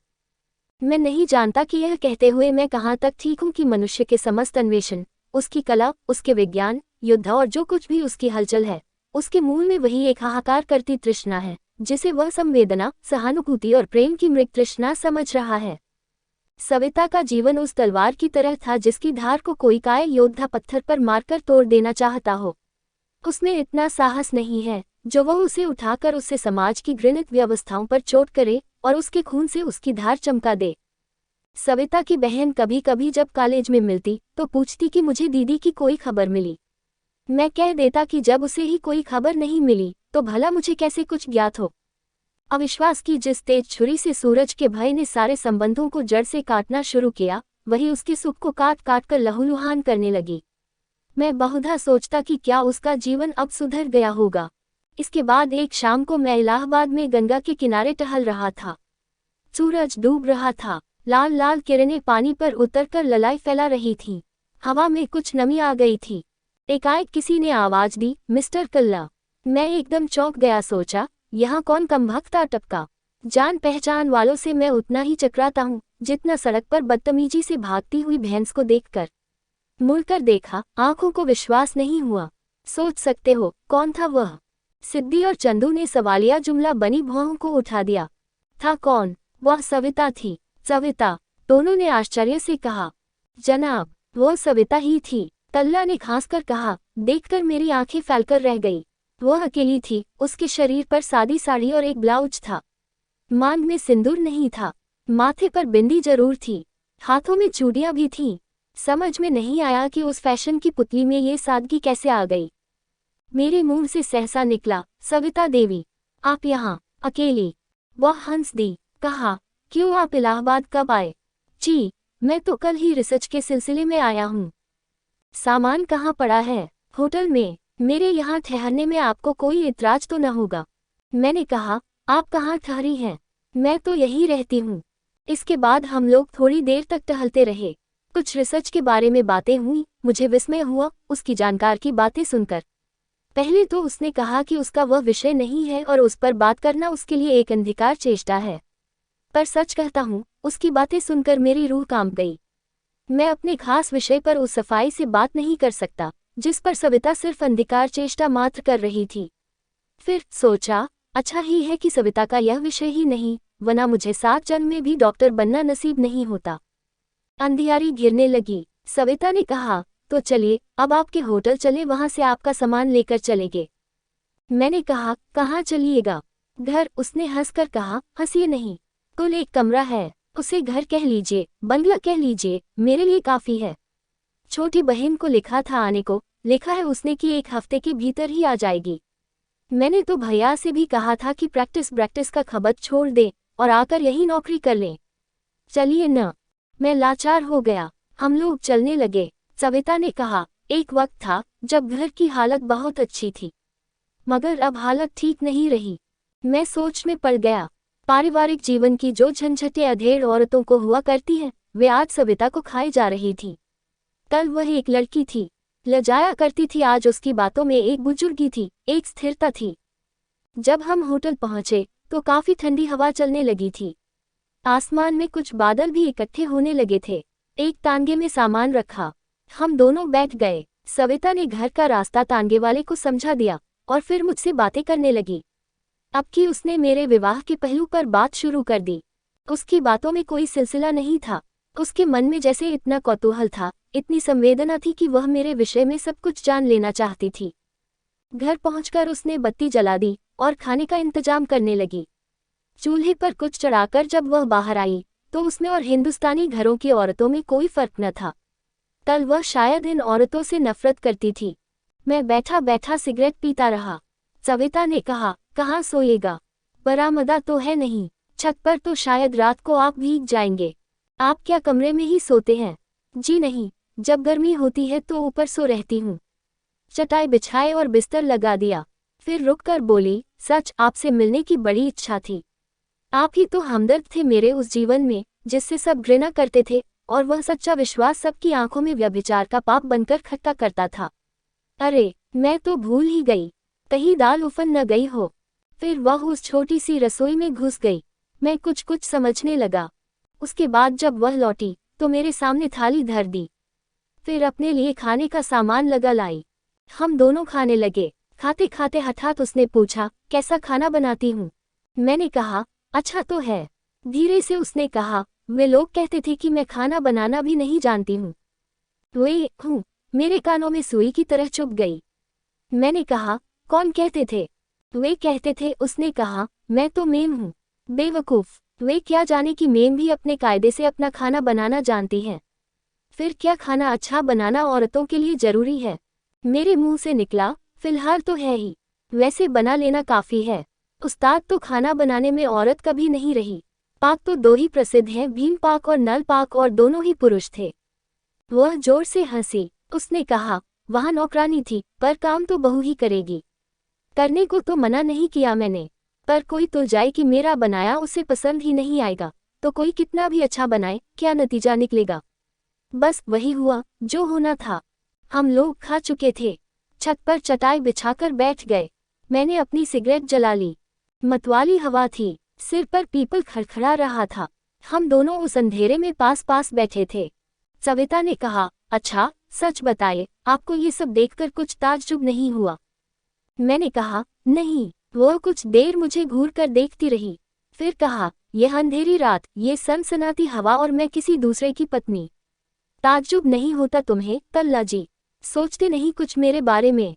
मैं नहीं जानता कि यह कहते हुए मैं कहाँ तक ठीक हूँ कि मनुष्य के समस्त अन्वेषण, उसकी कला, उसके विज्ञान, युद्ध और जो कुछ भी उसकी हलचल है, उसके मूल में वही एक हाहाकार करती तृष्णा है, जिसे वह संवेदना, सहानुभूति और प्रेम की मृग तृष्णा समझ रहा है। सविता का जीवन उस तलवार की तरह था जिसकी धार को कोई काय योद्धा पत्थर पर मारकर तोड़ देना चाहता हो। उसमें इतना साहस नहीं है जो वह उसे उठाकर उससे समाज की घृणित व्यवस्थाओं पर चोट करे और उसके खून से उसकी धार चमका दे। सविता की बहन कभी कभी जब कॉलेज में मिलती तो पूछती कि मुझे दीदी की कोई खबर मिली। मैं कह देता कि जब उसे ही कोई खबर नहीं मिली तो भला मुझे कैसे कुछ ज्ञात हो। अविश्वास की जिस तेज छुरी से सूरज के भय ने सारे संबंधों को जड़ से काटना शुरू किया, वही उसके सुख को काट काट कर लहूलुहान करने लगी। मैं बहुधा सोचता कि क्या उसका जीवन अब सुधर गया होगा। इसके बाद एक शाम को मैं इलाहाबाद में गंगा के किनारे टहल रहा था। सूरज डूब रहा था। लाल लाल किरणें पानी पर उतरकर ललाई फैला रही थीं। हवा में कुछ नमी आ गई थी। एकाएक किसी ने आवाज दी, मिस्टर कल्ला। मैं एकदम चौंक गया। सोचा, यहाँ कौन कमबख्त आ टपका। जान पहचान वालों से मैं उतना ही चकराता हूँ जितना सड़क पर बदतमीजी से भागती हुई भैंस को देखकर। मुड़कर देखा, आंखों को विश्वास नहीं हुआ। सोच सकते हो कौन था वह? सिद्धि और चंदू ने सवालिया जुमला बनी भौहों को उठा दिया। था कौन? वह सविता थी। सविता, दोनों ने आश्चर्य से कहा। जनाब, वो सविता ही थी, तल्ला ने खांसकर कहा। देखकर मेरी आंखें फैलकर रह गई। वह अकेली थी, उसके शरीर पर सादी साड़ी और एक ब्लाउज था। मांग में सिंदूर नहीं था, माथे पर बिंदी जरूर थी, हाथों में चूड़ियां भी थीं। समझ में नहीं आया कि उस फैशन की पुतली में ये सादगी कैसे आ गई। मेरे मुंह से सहसा निकला, सविता देवी, आप यहाँ अकेली? वह हंस दी, कहा, क्यों, आप इलाहाबाद कब आए? जी, मैं तो कल ही रिसर्च के सिलसिले में आया हूँ। सामान कहाँ पड़ा है? होटल में। मेरे यहाँ ठहरने में आपको कोई इतराज तो न होगा? मैंने कहा, आप कहाँ ठहरी हैं? मैं तो यहीं रहती हूँ। इसके बाद हम लोग थोड़ी देर तक टहलते रहे। कुछ रिसर्च के बारे में बातें हुई। मुझे विस्मय हुआ उसकी जानकार की बातें सुनकर। पहले तो उसने कहा कि उसका वह विषय नहीं है और उस पर बात करना उसके लिए एक अंधकार चेष्टा है। पर सच कहता हूँ, उसकी बातें सुनकर मेरी रूह कांप गई। मैं अपने खास विषय पर उस सफाई से बात नहीं कर सकता जिस पर सविता सिर्फ अंधकार चेष्टा मात्र कर रही थी। फिर सोचा, अच्छा ही है कि सविता का यह विषय ही नहीं, वरना मुझे 7 जन्म में भी डॉक्टर बनना नसीब नहीं होता। अंधियारी घिरने लगी। सविता ने कहा, तो चलिए अब आपके होटल चले, वहां से आपका सामान लेकर चलेंगे। मैंने कहा, कहाँ चलिएगा? घर, उसने हंसकर कहा। हंसिए नहीं, कुल एक कमरा है, उसे घर कह लीजिए, बंगला कह लीजिए, मेरे लिए काफी है। छोटी बहन को लिखा था आने को, लिखा है उसने कि 1 हफ्ते के भीतर ही आ जाएगी। मैंने तो भैया से भी कहा था कि प्रैक्टिस का खबत छोड़ दे और आकर यही नौकरी कर लें। चलिए न। मैं लाचार हो गया। हम लोग चलने लगे। सविता ने कहा, एक वक्त था जब घर की हालत बहुत अच्छी थी, मगर अब हालत ठीक नहीं रही। मैं सोच में पड़ गया। पारिवारिक जीवन की जो झंझटें अधेड़ औरतों को हुआ करती हैं, वे आज सविता को खाई जा रही थी। कल वह एक लड़की थी, लजाया करती थी, आज उसकी बातों में एक बुजुर्गी थी, एक स्थिरता थी। जब हम होटल पहुंचे तो काफी ठंडी हवा चलने लगी थी। आसमान में कुछ बादल भी इकट्ठे होने लगे थे। एक तांगे में सामान रखा, हम दोनों बैठ गए। सविता ने घर का रास्ता तांगे वाले को समझा दिया और फिर मुझसे बातें करने लगी। अब कि उसने मेरे विवाह के पहलू पर बात शुरू कर दी। उसकी बातों में कोई सिलसिला नहीं था। उसके मन में जैसे इतना कौतूहल था, इतनी संवेदना थी कि वह मेरे विषय में सब कुछ जान लेना चाहती थी। घर पहुंचकर उसने बत्ती जला दी और खाने का इंतजाम करने लगी। चूल्हे पर कुछ चढ़ाकर जब वह बाहर आई तो उसमें और हिंदुस्तानी घरों की औरतों में कोई फर्क न था। कल वह शायद इन औरतों से नफरत करती थी। मैं बैठा बैठा सिगरेट पीता रहा। सविता ने कहा, कहाँ सोएगा? बरामदा तो है नहीं, छत पर तो शायद रात को आप भीग जाएंगे। आप क्या कमरे में ही सोते हैं? जी नहीं, जब गर्मी होती है तो ऊपर सो रहती हूँ। चटाई बिछाए और बिस्तर लगा दिया। फिर रुककर बोली, सच आपसे मिलने की बड़ी इच्छा थी। आप ही तो हमदर्द थे मेरे उस जीवन में जिससे सब घृणा करते थे, और वह सच्चा विश्वास सबकी आंखों में व्यभिचार का पाप बनकर खट्टा करता था। अरे, मैं तो भूल ही गई, कहीं दाल उफन न गई हो। फिर वह उस छोटी सी रसोई में घुस गई। मैं कुछ कुछ समझने लगा। उसके बाद जब वह लौटी तो मेरे सामने थाली धर दी। फिर अपने लिए खाने का सामान लगा लाई। हम दोनों खाने लगे। खाते खाते हठात उसने पूछा, कैसा खाना बनाती हूँ? मैंने कहा, अच्छा तो है। धीरे से उसने कहा, वे लोग कहते थे कि मैं खाना बनाना भी नहीं जानती हूँ। वे हूँ। मेरे कानों में सुई की तरह चुभ गई। मैंने कहा, कौन कहते थे? वे कहते थे, उसने कहा, मैं तो मेम हूँ। बेवकूफ, वे क्या जाने कि मेम भी अपने कायदे से अपना खाना बनाना जानती हैं। फिर क्या खाना अच्छा बनाना औरतों के लिए जरूरी है? मेरे मुंह से निकला, फिलहाल तो है ही, वैसे बना लेना काफी है। उस्ताद तो खाना बनाने में औरत कभी नहीं रही। पाक तो 2 ही प्रसिद्ध हैं, भीम पाक और नल पाक, और दोनों ही पुरुष थे। वह जोर से हंसी। उसने कहा, वहाँ नौकरानी थी, पर काम तो बहू ही करेगी। करने को तो मना नहीं किया मैंने, पर कोई तो जाए कि मेरा बनाया उसे पसंद ही नहीं आएगा, तो कोई कितना भी अच्छा बनाए, क्या नतीजा निकलेगा? बस वही हुआ जो होना था। हम लोग खा चुके थे। छत पर चटाई बिछाकर बैठ गए। मैंने अपनी सिगरेट जला ली। मतवाली हवा थी, सिर पर पीपल खड़खड़ा रहा था। हम दोनों उस अंधेरे में पास पास बैठे थे। सविता ने कहा, अच्छा सच बताइए, आपको ये सब देखकर कुछ ताज्जुब नहीं हुआ? मैंने कहा, नहीं। वो कुछ देर मुझे घूर कर देखती रही। फिर कहा, यह अंधेरी रात, ये सनसनाती हवा और मैं किसी दूसरे की पत्नी। ताज्जुब नहीं होता तुम्हें, कल्ला जी? सोचते नहीं कुछ मेरे बारे में?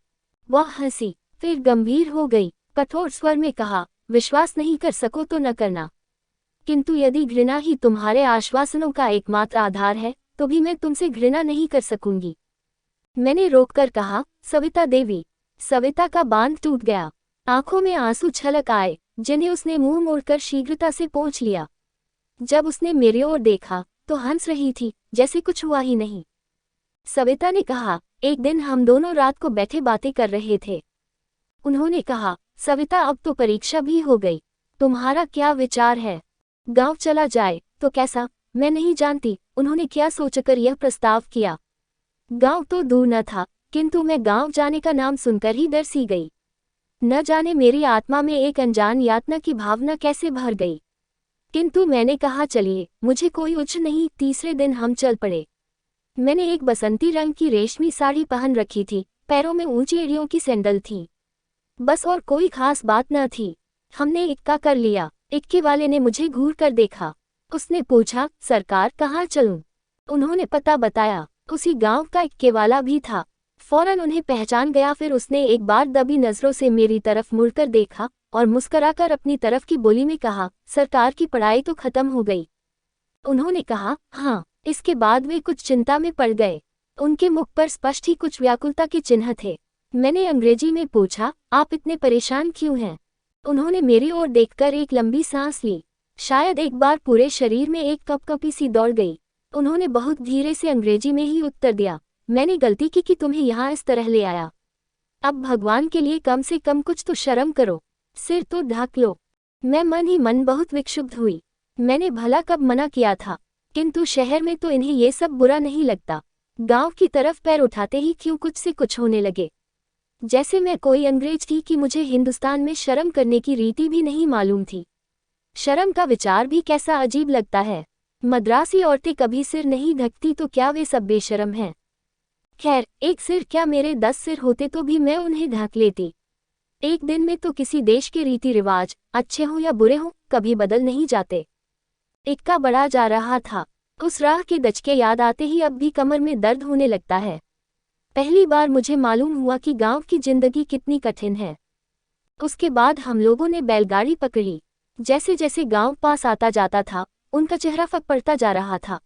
वह हंसी, फिर गंभीर हो गई, कठोर स्वर में कहा, विश्वास नहीं कर सको तो न करना, किंतु यदि घृणा ही तुम्हारे आश्वासनों का एकमात्र आधार है तो भी मैं तुमसे घृणा नहीं कर सकूंगी। मैंने रोककर कहा, सविता देवी। सविता का बांध टूट गया, आंखों में आंसू छलक आए, जिन्हें उसने मुंह मोड़कर शीघ्रता से पोंछ लिया। जब उसने मेरी ओर देखा तो हंस रही थी, जैसे कुछ हुआ ही नहीं। सविता ने कहा, एक दिन हम दोनों रात को बैठे बातें कर रहे थे। उन्होंने कहा, सविता अब तो परीक्षा भी हो गई, तुम्हारा क्या विचार है? गांव चला जाए तो कैसा? मैं नहीं जानती उन्होंने क्या सोचकर यह प्रस्ताव किया। गांव तो दूर न था, किंतु मैं गांव जाने का नाम सुनकर ही डर सी गई। न जाने मेरी आत्मा में एक अनजान यातना की भावना कैसे भर गई। किंतु मैंने कहा, चलिए, मुझे कोई उच्च नहीं। तीसरे दिन हम चल पड़े। मैंने एक बसंती रंग की रेशमी साड़ी पहन रखी थी, पैरों में ऊंची एड़ियों की सैंडल थी। बस और कोई खास बात न थी। हमने इक्का कर लिया। इक्के वाले ने मुझे घूर कर देखा। उसने पूछा, सरकार कहाँ चलूं? उन्होंने पता बताया। उसी गांव का इक्के वाला भी था। फौरन उन्हें पहचान गया। फिर उसने एक बार दबी नजरों से मेरी तरफ मुड़कर देखा और मुस्कराकर अपनी तरफ की बोली में कहा, सरकार की पढ़ाई तो खत्म हो गई? उन्होंने कहा, हाँ। इसके बाद वे कुछ चिंता में पड़ गए। उनके मुख पर स्पष्ट ही कुछ व्याकुलता के चिन्ह थे। मैंने अंग्रेजी में पूछा, आप इतने परेशान क्यों हैं? उन्होंने मेरी ओर देखकर एक लंबी सांस ली। शायद एक बार पूरे शरीर में एक कपकपी सी दौड़ गई। उन्होंने बहुत धीरे से अंग्रेजी में ही उत्तर दिया, मैंने गलती की कि तुम्हें यहाँ इस तरह ले आया। अब भगवान के लिए कम से कम कुछ तो शर्म करो, सिर तो ढक लो। मैं मन ही मन बहुत विक्षुब्ध हुई। मैंने भला कब मना किया था, किंतु शहर में तो इन्हें ये सब बुरा नहीं लगता। गांव की तरफ पैर उठाते ही क्यों कुछ से कुछ होने लगे, जैसे मैं कोई अंग्रेज थी कि मुझे हिंदुस्तान में शर्म करने की रीति भी नहीं मालूम थी। शर्म का विचार भी कैसा अजीब लगता है। मद्रासी औरतें कभी सिर नहीं ढकती तो क्या वे सब बेशर्म हैं? खैर, एक सिर क्या, मेरे 10 सिर होते तो भी मैं उन्हें ढक लेती। एक दिन में तो किसी देश के रीति रिवाज, अच्छे हों या बुरे हों, कभी बदल नहीं जाते। इक्का बढ़ा जा रहा था। उस राह के दचके याद आते ही अब भी कमर में दर्द होने लगता है। पहली बार मुझे मालूम हुआ कि गांव की जिंदगी कितनी कठिन है। उसके बाद हम लोगों ने बैलगाड़ी पकड़ी। जैसे जैसे गांव पास आता जाता था, उनका चेहरा फक पड़ता जा रहा था।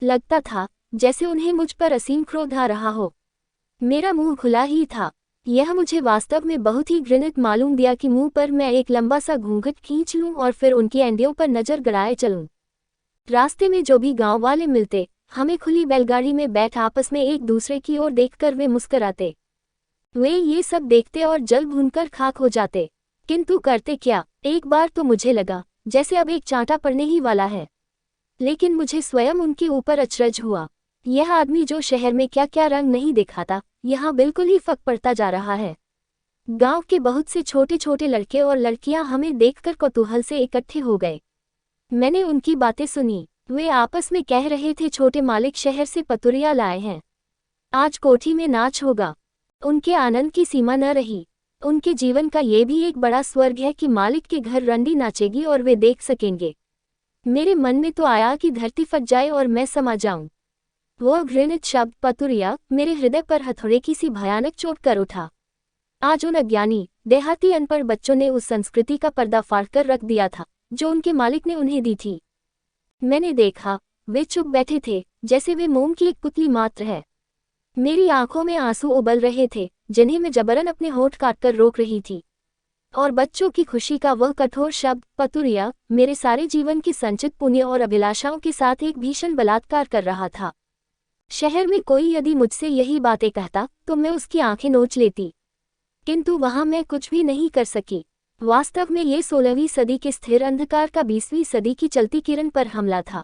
लगता था जैसे उन्हें मुझ पर असीम क्रोध आ रहा हो। मेरा मुंह खुला ही था। यह मुझे वास्तव में बहुत ही घृणित मालूम दिया कि मुंह पर मैं एक लंबा सा घूंघट खींच लूं और फिर उनकी एंडियों पर नजर गड़ाए चलूं। रास्ते में जो भी गांव वाले मिलते, हमें खुली बैलगाड़ी में बैठ आपस में एक दूसरे की ओर देखकर वे मुस्कराते। वे ये सब देखते और जल भूनकर खाक हो जाते, किंतु करते क्या? एक बार तो मुझे लगा जैसे अब एक चांटा पड़ने ही वाला है। लेकिन मुझे स्वयं उनके ऊपर अचरज हुआ। यह आदमी जो शहर में क्या क्या रंग नहीं दिखाता, यहाँ बिल्कुल ही फक पड़ता जा रहा है। गांव के बहुत से छोटे छोटे लड़के और लड़कियां हमें देखकर कौतूहल से इकट्ठे हो गए। मैंने उनकी बातें सुनी। वे आपस में कह रहे थे, छोटे मालिक शहर से पतुरिया लाए हैं, आज कोठी में नाच होगा। उनके आनंद की सीमा न रही। उनके जीवन का ये भी एक बड़ा स्वर्ग है कि मालिक के घर रंडी नाचेगी और वे देख सकेंगे। मेरे मन में तो आया कि धरती फट जाए और मैं समा जाऊं। वो घृणित शब्द पतुरिया मेरे हृदय पर हथौड़े की सी भयानक चोट कर उठा। आज उन अज्ञानी देहाती अनपढ़ बच्चों ने उस संस्कृति का पर्दा फाड़कर रख दिया था जो उनके मालिक ने उन्हें दी थी। मैंने देखा, वे चुप बैठे थे, जैसे वे मोम की एक पुतली मात्र है। मेरी आंखों में आंसू उबल रहे थे, जिन्हें मैं जबरन अपने होंठ काटकर रोक रही थी। और बच्चों की खुशी का वह कठोर शब्द पतुरिया मेरे सारे जीवन की संचित पुण्य और अभिलाषाओं के साथ एक भीषण बलात्कार कर रहा था। शहर में कोई यदि मुझसे यही बातें कहता तो मैं उसकी आंखें नोच लेती, किंतु वहां मैं कुछ भी नहीं कर सकी। वास्तव में ये 16वीं सदी के स्थिर अंधकार का 20वीं सदी की चलती किरण पर हमला था।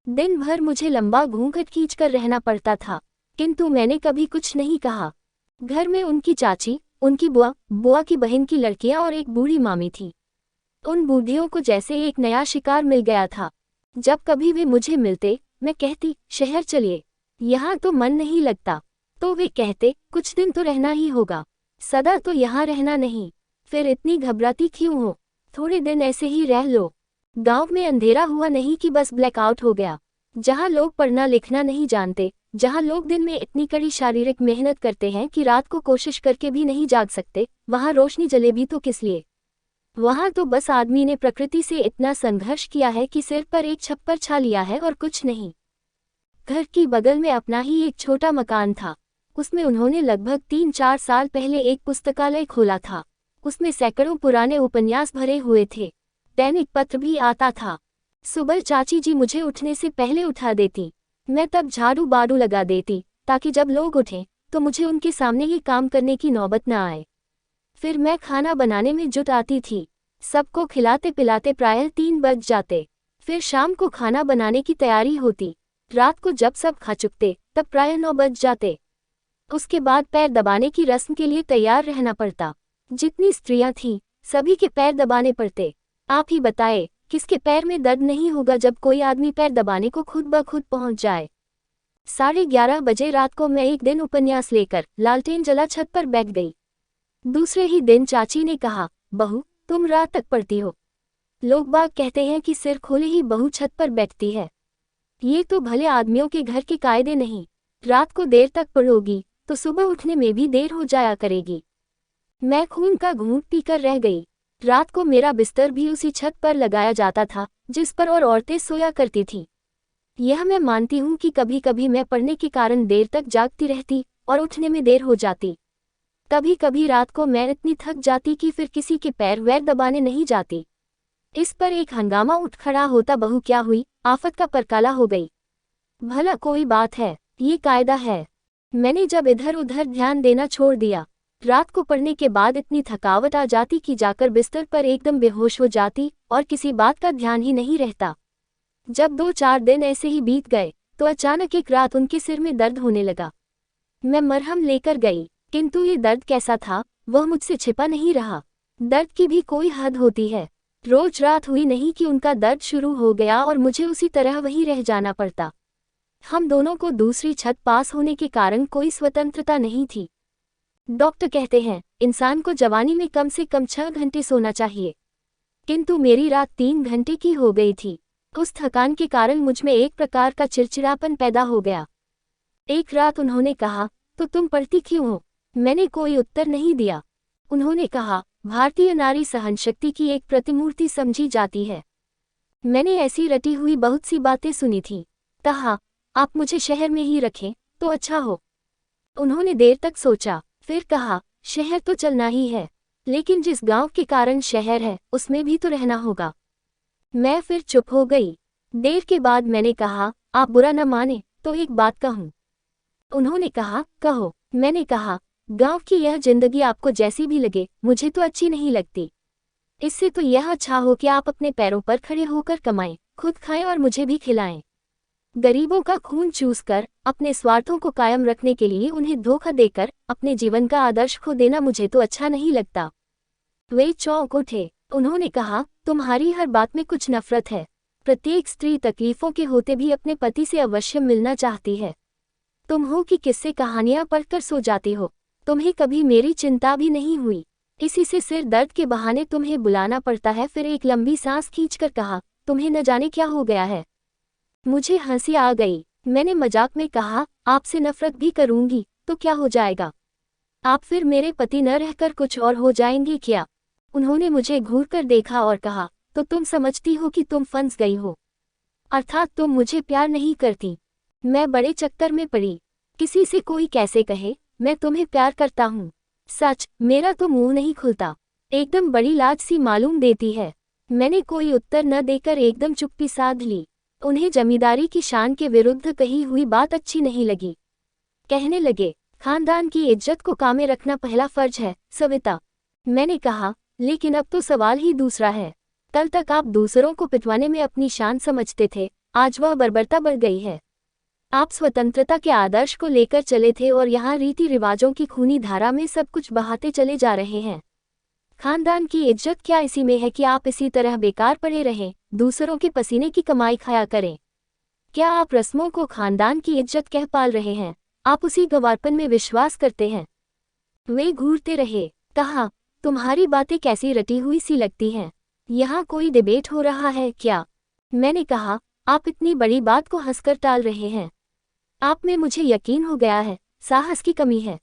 दिन भर मुझे लंबा घूंघट खींचकर रहना पड़ता था, किंतु मैंने कभी कुछ नहीं कहा। घर में उनकी चाची, उनकी बुआ, बुआ की बहन की लड़कियां और एक बूढ़ी मामी थी। उन बूढ़ियों को जैसे एक नया शिकार मिल गया था। जब कभी वे मुझे मिलते, मैं कहती, शहर चलिए, यहाँ तो मन नहीं लगता। तो वे कहते, कुछ दिन तो रहना ही होगा, सदा तो यहाँ रहना नहीं। फिर इतनी घबराती क्यों हो? थोड़े दिन ऐसे ही रह लो। गांव में अंधेरा हुआ नहीं कि बस ब्लैकआउट हो गया। जहां लोग पढ़ना लिखना नहीं जानते, जहां लोग दिन में इतनी कड़ी शारीरिक मेहनत करते हैं कि रात को कोशिश करके भी नहीं जाग सकते, वहां रोशनी जले भी तो किस लिए। वहां तो बस आदमी ने प्रकृति से इतना संघर्ष किया है कि सिर पर एक छप्पर छा लिया है और कुछ नहीं। घर की बगल में अपना ही एक छोटा मकान था। उसमें उन्होंने लगभग 3-4 साल पहले एक पुस्तकालय खोला था। उसमें सैकड़ों पुराने उपन्यास भरे हुए थे। दैनिक पत्र भी आता था। सुबह चाची जी मुझे उठने से पहले उठा देती। मैं तब झाड़ू बाड़ू लगा देती ताकि जब लोग उठें तो मुझे उनके सामने ही काम करने की नौबत न आए। फिर मैं खाना बनाने में जुट आती थी। सबको खिलाते पिलाते प्रायः 3 बज जाते। फिर शाम को खाना बनाने की तैयारी होती। रात को जब सब खा चुकते तब प्रायः 9 बज जाते। उसके बाद पैर दबाने की रस्म के लिए तैयार रहना पड़ता। जितनी स्त्रियां थीं, सभी के पैर दबाने पड़ते। आप ही बताए, किसके पैर में दर्द नहीं होगा जब कोई आदमी पैर दबाने को खुद ब खुद पहुंच जाए। 11:30 बजे रात को मैं एक दिन उपन्यास लेकर लालटेन जला छत पर बैठ गई। दूसरे ही दिन चाची ने कहा, बहू तुम रात तक पढ़ती हो। लोग बाग कहते हैं कि सिर खोले ही बहू छत पर बैठती है। ये तो भले आदमियों के घर के कायदे नहीं। रात को देर तक पढ़ोगी तो सुबह उठने में भी देर हो जाया करेगी। मैं खून का घूंट पीकर रह गई। रात को मेरा बिस्तर भी उसी छत पर लगाया जाता था जिस पर और औरतें सोया करती थीं। यह मैं मानती हूँ कि कभी कभी मैं पढ़ने के कारण देर तक जागती रहती और उठने में देर हो जाती। कभी कभी रात को मैं इतनी थक जाती कि फिर किसी के पैर वैर दबाने नहीं जाती। इस पर एक हंगामा उठ खड़ा होता, बहू क्या हुई, आफत का परकाला हो गई। भला कोई बात है, ये कायदा है। मैंने जब इधर उधर ध्यान देना छोड़ दिया, रात को पढ़ने के बाद इतनी थकावट आ जाती कि जाकर बिस्तर पर एकदम बेहोश हो जाती और किसी बात का ध्यान ही नहीं रहता। जब 2-4 दिन ऐसे ही बीत गए तो अचानक एक रात उनके सिर में दर्द होने लगा। मैं मरहम लेकर गई, किंतु ये दर्द कैसा था वह मुझसे छिपा नहीं रहा। दर्द की भी कोई हद होती है। रोज रात हुई नहीं कि उनका दर्द शुरू हो गया और मुझे उसी तरह वहीं रह जाना पड़ता। हम दोनों को दूसरी छत पास होने के कारण कोई स्वतंत्रता नहीं थी। डॉक्टर कहते हैं इंसान को जवानी में कम से कम 6 घंटे सोना चाहिए, किंतु मेरी रात 3 घंटे की हो गई थी। उस थकान के कारण मुझ में एक प्रकार का चिड़चिड़ापन पैदा हो गया। एक रात उन्होंने कहा, तो तुम पढ़ती क्यों हो? मैंने कोई उत्तर नहीं दिया। उन्होंने कहा, भारतीय नारी सहनशक्ति की एक प्रतिमूर्ति समझी जाती है। मैंने ऐसी रटी हुई बहुत सी बातें सुनी थी। कहा, आप मुझे शहर में ही रखें तो अच्छा हो। उन्होंने देर तक सोचा, फिर कहा, शहर तो चलना ही है, लेकिन जिस गांव के कारण शहर है उसमें भी तो रहना होगा। मैं फिर चुप हो गई। देर के बाद मैंने कहा, आप बुरा न माने तो एक बात कहूं। उन्होंने कहा, कहो। मैंने कहा, गांव की यह जिंदगी आपको जैसी भी लगे, मुझे तो अच्छी नहीं लगती। इससे तो यह अच्छा हो कि आप अपने पैरों पर खड़े होकर कमाएं, खुद खाएं और मुझे भी खिलाएं। गरीबों का खून चूसकर अपने स्वार्थों को कायम रखने के लिए उन्हें धोखा देकर अपने जीवन का आदर्श खो देना मुझे तो अच्छा नहीं लगता। वे चौंक उठे। उन्होंने कहा, तुम्हारी हर बात में कुछ नफरत है। प्रत्येक स्त्री तकलीफों के होते भी अपने पति से अवश्य मिलना चाहती है। तुम हो कि किस्से कहानियां पढ़कर सो जाती हो, तुम्हें कभी मेरी चिंता भी नहीं हुई। इसी से सिर दर्द के बहाने तुम्हें बुलाना पड़ता है। फिर एक लंबी सांस खींचकर कहा, तुम्हें न जाने क्या हो गया है। मुझे हंसी आ गई। मैंने मजाक में कहा, आपसे नफरत भी करूंगी तो क्या हो जाएगा? आप फिर मेरे पति न रहकर कुछ और हो जाएंगे क्या? उन्होंने मुझे घूर कर देखा और कहा, तो तुम समझती हो कि तुम फंस गई हो, अर्थात तुम मुझे प्यार नहीं करती। मैं बड़े चक्कर में पड़ी। किसी से कोई कैसे कहे मैं तुम्हें प्यार करता हूँ। सच, मेरा तो मुंह नहीं खुलता। एकदम बड़ी लाज सी मालूम देती है। मैंने कोई उत्तर न देकर एकदम चुप्पी साध ली। उन्हें जमींदारी की शान के विरुद्ध कही हुई बात अच्छी नहीं लगी। कहने लगे, खानदान की इज्जत को कायम रखना पहला फर्ज है सविता। मैंने कहा, लेकिन अब तो सवाल ही दूसरा है। कल तक आप दूसरों को पिटवाने में अपनी शान समझते थे, आज वह बर्बरता बढ़ गई है। आप स्वतंत्रता के आदर्श को लेकर चले थे और यहाँ रीति रिवाजों की खूनी धारा में सब कुछ बहाते चले जा रहे हैं। खानदान की इज्जत क्या इसी में है कि आप इसी तरह बेकार पड़े रहें, दूसरों के पसीने की कमाई खाया करें? क्या आप रस्मों को खानदान की इज्जत कह पाल रहे हैं? आप उसी गंवारपन में विश्वास करते हैं? वे घूरते रहे। कहा, तुम्हारी बातें कैसी रटी हुई सी लगती हैं। यहाँ कोई डिबेट हो रहा है क्या? मैंने कहा, आप इतनी बड़ी बात को हंसकर टाल रहे हैं। आप में मुझे यकीन हो गया है, साहस की कमी है।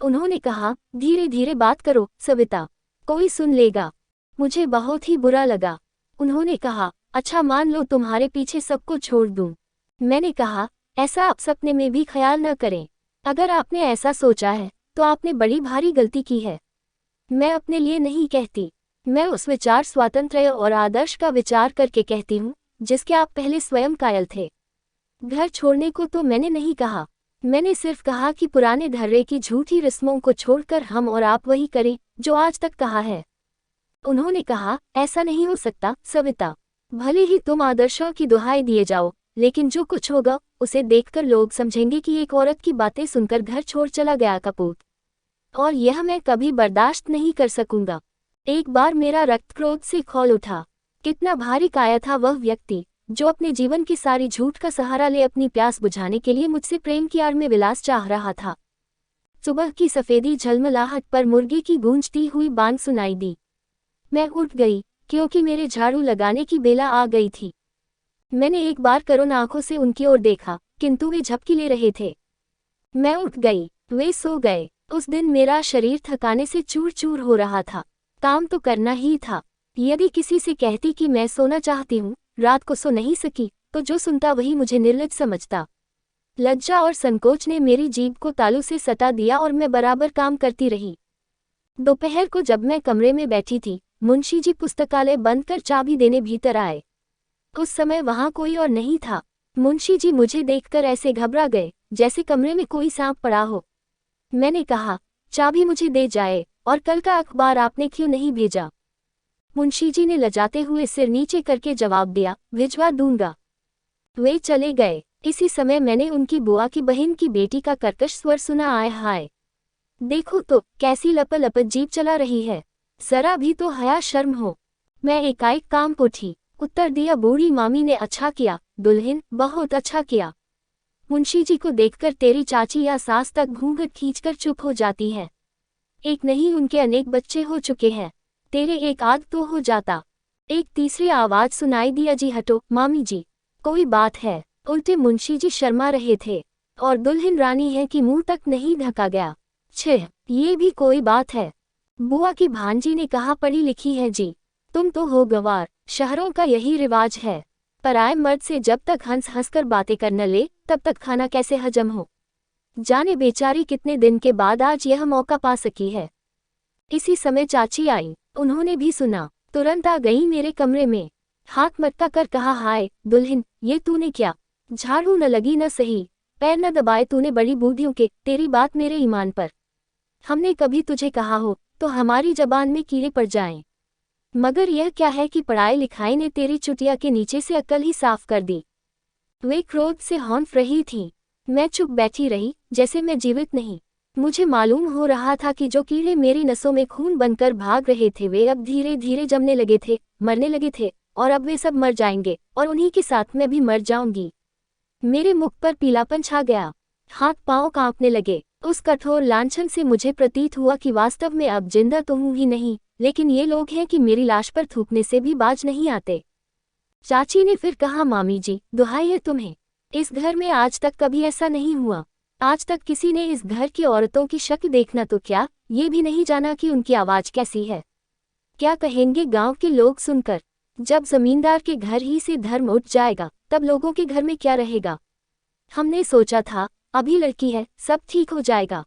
उन्होंने कहा, धीरे धीरे बात करो सविता, कोई सुन लेगा। मुझे बहुत ही बुरा लगा। उन्होंने कहा, अच्छा मान लो तुम्हारे पीछे सबको छोड़ दूं। मैंने कहा, ऐसा आप सपने में भी ख्याल न करें। अगर आपने ऐसा सोचा है तो आपने बड़ी भारी गलती की है। मैं अपने लिए नहीं कहती, मैं उस विचार स्वातंत्र्य और आदर्श का विचार करके कहती हूँ जिसके आप पहले स्वयं कायल थे। घर छोड़ने को तो मैंने नहीं कहा, मैंने सिर्फ कहा कि पुराने धर्रे की झूठी रस्मों को छोड़कर हम और आप वही करें जो आज तक कहा है। उन्होंने कहा, ऐसा नहीं हो सकता सविता, भले ही तुम आदर्शों की दुहाई दिए जाओ, लेकिन जो कुछ होगा उसे देखकर लोग समझेंगे कि एक औरत की बातें सुनकर घर छोड़ चला गया कपूत, और यह मैं कभी बर्दाश्त नहीं कर सकूंगा। एक बार मेरा रक्त क्रोध से खौल उठा। कितना भारी काया था वह व्यक्ति जो अपने जीवन की सारी झूठ का सहारा ले अपनी प्यास बुझाने के लिए मुझसे प्रेम की आड़ में विलास चाह रहा था। सुबह की सफेदी झलमलाहट पर मुर्गी की गूंजती हुई बांग सुनाई दी। मैं उठ गई क्योंकि मेरे झाड़ू लगाने की बेला आ गई थी। मैंने एक बार करुण आंखों से उनकी ओर देखा, किंतु वे झपकी ले रहे थे। मैं उठ गई, वे सो गए। उस दिन मेरा शरीर थकाने से चूर चूर हो रहा था। काम तो करना ही था। यदि किसी से कहती कि मैं सोना चाहती हूँ, रात को सो नहीं सकी, तो जो सुनता वही मुझे निर्लज समझता। लज्जा और संकोच ने मेरी जीभ को तालू से सटा दिया और मैं बराबर काम करती रही। दोपहर को जब मैं कमरे में बैठी थी, मुंशी जी पुस्तकालय बंद कर चाबी देने भीतर आए। उस समय वहां कोई और नहीं था। मुंशी जी मुझे देखकर ऐसे घबरा गए जैसे कमरे में कोई सांप पड़ा हो। मैंने कहा, चाबी मुझे दे जाए, और कल का अखबार आपने क्यों नहीं भेजा? मुंशी जी ने लजाते हुए सिर नीचे करके जवाब दिया, भिजवा दूंगा। वे चले गए। इसी समय मैंने उनकी बुआ की बहन की बेटी का कर्कश स्वर सुना, आय हाय, देखो तो कैसी लपलप जीभ चला रही है, जरा भी तो हया शर्म हो। मैं एकाएक काम उठी, उत्तर दिया बूढ़ी मामी ने, अच्छा किया दुल्हन, बहुत अच्छा किया। मुंशी जी को देखकर तेरी चाची या सास तक घूंघट खींचकर चुप हो जाती है। एक नहीं उनके अनेक बच्चे हो चुके हैं, तेरे एक आध तो हो जाता। एक तीसरी आवाज सुनाई दी, अजी हटो मामी जी, कोई बात है। उल्टे मुंशी जी शर्मा रहे थे, और दुल्हन रानी है कि मुंह तक नहीं ढका गया। छह, ये भी कोई बात है? बुआ की भांजी ने कहा, पढ़ी लिखी है जी, तुम तो हो गंवार, शहरों का यही रिवाज है। पराए मर्द से जब तक हंस हंस कर बातें कर न ले तब तक खाना कैसे हजम हो। जाने बेचारी कितने दिन के बाद आज यह मौका पा सकी है। इसी समय चाची आई, उन्होंने भी सुना, तुरंत आ गई मेरे कमरे में। हाथ मटका कर कहा, हाय दुल्हन, ये तूने क्या? झाड़ू न लगी न सही, पैर न दबाए तूने बड़ी बूढ़ियों के, तेरी बात मेरे ईमान पर। हमने कभी तुझे कहा हो तो हमारी जबान में कीड़े पड़ जाएं, मगर यह क्या है कि पढ़ाई लिखाई ने तेरी चुटिया के नीचे से अक्ल ही साफ कर दी। वे क्रोध से हौंफ रही थीं। मैं चुप बैठी रही, जैसे मैं जीवित नहीं। मुझे मालूम हो रहा था कि जो कीड़े मेरी नसों में खून बनकर भाग रहे थे वे अब धीरे धीरे जमने लगे थे, मरने लगे थे, और अब वे सब मर जाएंगे और उन्हीं के साथ मैं भी मर जाऊंगी। मेरे मुख पर पीलापन छा गया, हाथ पांव कांपने लगे। उस कठोर लांछन से मुझे प्रतीत हुआ कि वास्तव में अब जिंदा तो हूं ही नहीं, लेकिन ये लोग हैं कि मेरी लाश पर थूकने से भी बाज नहीं आते। चाची ने फिर कहा, मामी जी दुहाई है तुम्हें, इस घर में आज तक कभी ऐसा नहीं हुआ। आज तक किसी ने इस घर की औरतों की शक्ल देखना तो क्या, ये भी नहीं जाना कि उनकी आवाज कैसी है। क्या कहेंगे गांव के लोग सुनकर? जब जमींदार के घर ही से धर्म उठ जाएगा तब लोगों के घर में क्या रहेगा? हमने सोचा था अभी लड़की है, सब ठीक हो जाएगा,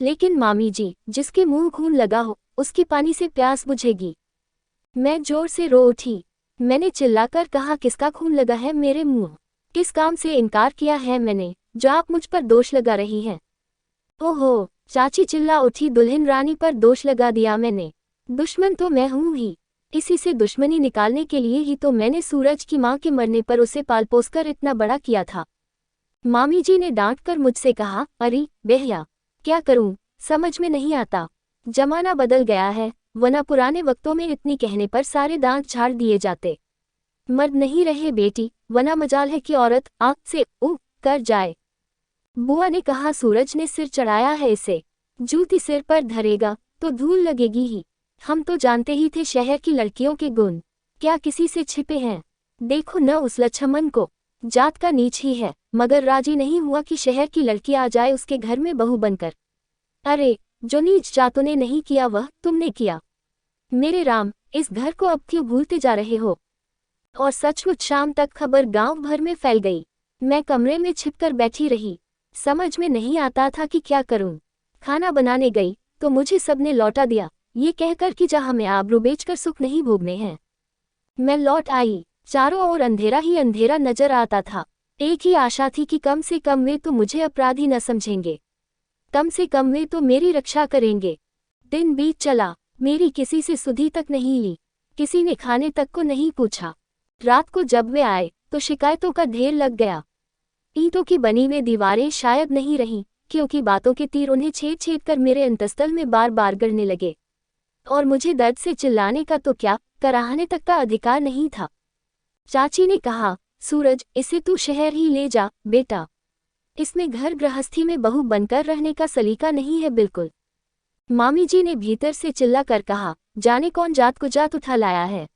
लेकिन मामी जी, जिसके मुंह खून लगा हो उसकी पानी से प्यास बुझेगी। मैं जोर से रो उठी। मैंने चिल्लाकर कहा, किसका खून लगा है मेरे मुंह? किस काम से इनकार किया है मैंने जो आप मुझ पर दोष लगा रही हैं? ओहो, चाची चिल्ला उठी, दुल्हन रानी पर दोष लगा दिया मैंने? दुश्मन तो मैं हूं ही, इसी से दुश्मनी निकालने के लिए ही तो मैंने सूरज की मां के मरने पर उसे पाल पोस कर इतना बड़ा किया था। मामी जी ने डांट कर मुझसे कहा, अरे बेहया, क्या करूं, समझ में नहीं आता। जमाना बदल गया है, वरना पुराने वक्तों में इतनी कहने पर सारे दांत झाड़ दिए जाते। मर्द नहीं रहे बेटी, वरना मजाल है कि औरत आंख से ऊ कर जाए। बुआ ने कहा, सूरज ने सिर चढ़ाया है इसे, जूती सिर पर धरेगा तो धूल लगेगी ही। हम तो जानते ही थे शहर की लड़कियों के गुण क्या किसी से छिपे हैं। देखो न उस लच्छमन को, जात का नीच ही है, मगर राजी नहीं हुआ कि शहर की लड़की आ जाए उसके घर में बहू बनकर। अरे, जो नीच जातों ने नहीं किया वह तुमने किया। मेरे राम, इस घर को अब क्यों भूलते जा रहे हो। और सचमुच शाम तक खबर गांव भर में फैल गई। मैं कमरे में छिपकर बैठी रही, समझ में नहीं आता था कि क्या करूं। खाना बनाने गई तो मुझे सबने लौटा दिया, ये कहकर कि जहां मैं आबरू बेचकर सुख नहीं भोगने हैं। मैं लौट आई, चारों ओर अंधेरा ही अंधेरा नजर आता था। एक ही आशा थी कि कम से कम वे तो मुझे अपराधी न समझेंगे, कम से कम वे तो मेरी रक्षा करेंगे। दिन बीत चला, मेरी किसी से सुधि तक नहीं ली, किसी ने खाने तक को नहीं पूछा। रात को जब वे आए तो शिकायतों का ढेर लग गया। ईंटों की बनी हुई दीवारें शायद नहीं रहीं, क्योंकि बातों के तीर उन्हें छेद छेद कर मेरे अंतस्तल में बार बार गड़ने लगे। और मुझे दर्द से चिल्लाने का तो क्या, कराहने तक का अधिकार नहीं था। चाची ने कहा, सूरज, इसे तू शहर ही ले जा बेटा, इसमें घर गृहस्थी में बहू बनकर रहने का सलीका नहीं है बिल्कुल। मामी जी ने भीतर से चिल्ला कर कहा, जाने कौन जात को जात उठा लाया है,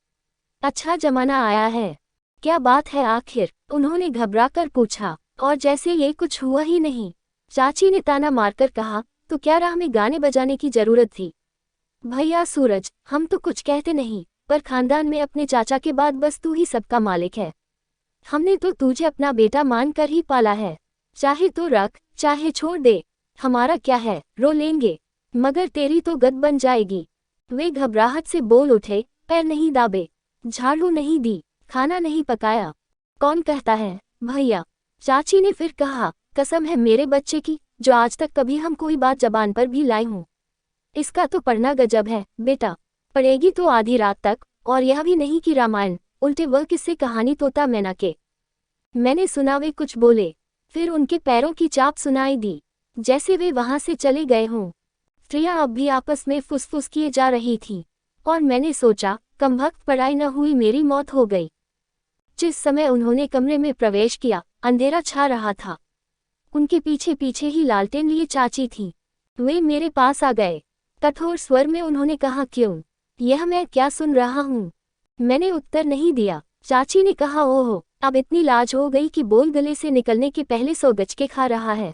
अच्छा जमाना आया है। क्या बात है आखिर, उन्होंने घबराकर पूछा, और जैसे ये कुछ हुआ ही नहीं। चाची ने ताना मारकर कहा, तो क्या राह में गाने बजाने की जरूरत थी। भैया सूरज, हम तो कुछ कहते नहीं, पर खानदान में अपने चाचा के बाद बस तू ही सबका मालिक है। हमने तो तुझे अपना बेटा मानकर ही पाला है, चाहे तो रख चाहे छोड़ दे, हमारा क्या है, रो लेंगे, मगर तेरी तो गद बन जाएगी। वे घबराहट से बोल उठे, पैर नहीं दाबे, झाड़ू नहीं दी, खाना नहीं पकाया। कौन कहता है भैया। चाची ने फिर कहा, कसम है मेरे बच्चे की, जो आज तक कभी हम कोई बात जबान पर भी लाई हूँ। इसका तो पढ़ना गजब है बेटा, पढ़ेगी तो आधी रात तक, और यह भी नहीं कि रामायण, उल्टे वह किससे कहानी तोता मैना के। मैंने सुना वे कुछ बोले, फिर उनके पैरों की चाप सुनाई दी, जैसे वे वहां से चले गए हों। स्त्रियां अब भी आपस में फुसफुस किए जा रही थीं, और मैंने सोचा, कमबख्त पढ़ाई न हुई मेरी मौत हो गई। जिस समय उन्होंने कमरे में प्रवेश किया, अंधेरा छा रहा था। उनके पीछे पीछे ही लालटेन लिए चाची थी। वे मेरे पास आ गए, कठोर स्वर में उन्होंने कहा, क्यों, यह मैं क्या सुन रहा हूँ। मैंने उत्तर नहीं दिया। चाची ने कहा, ओहो, अब इतनी लाज हो गई कि बोल गले से निकलने के पहले 100 गचके खा रहा है।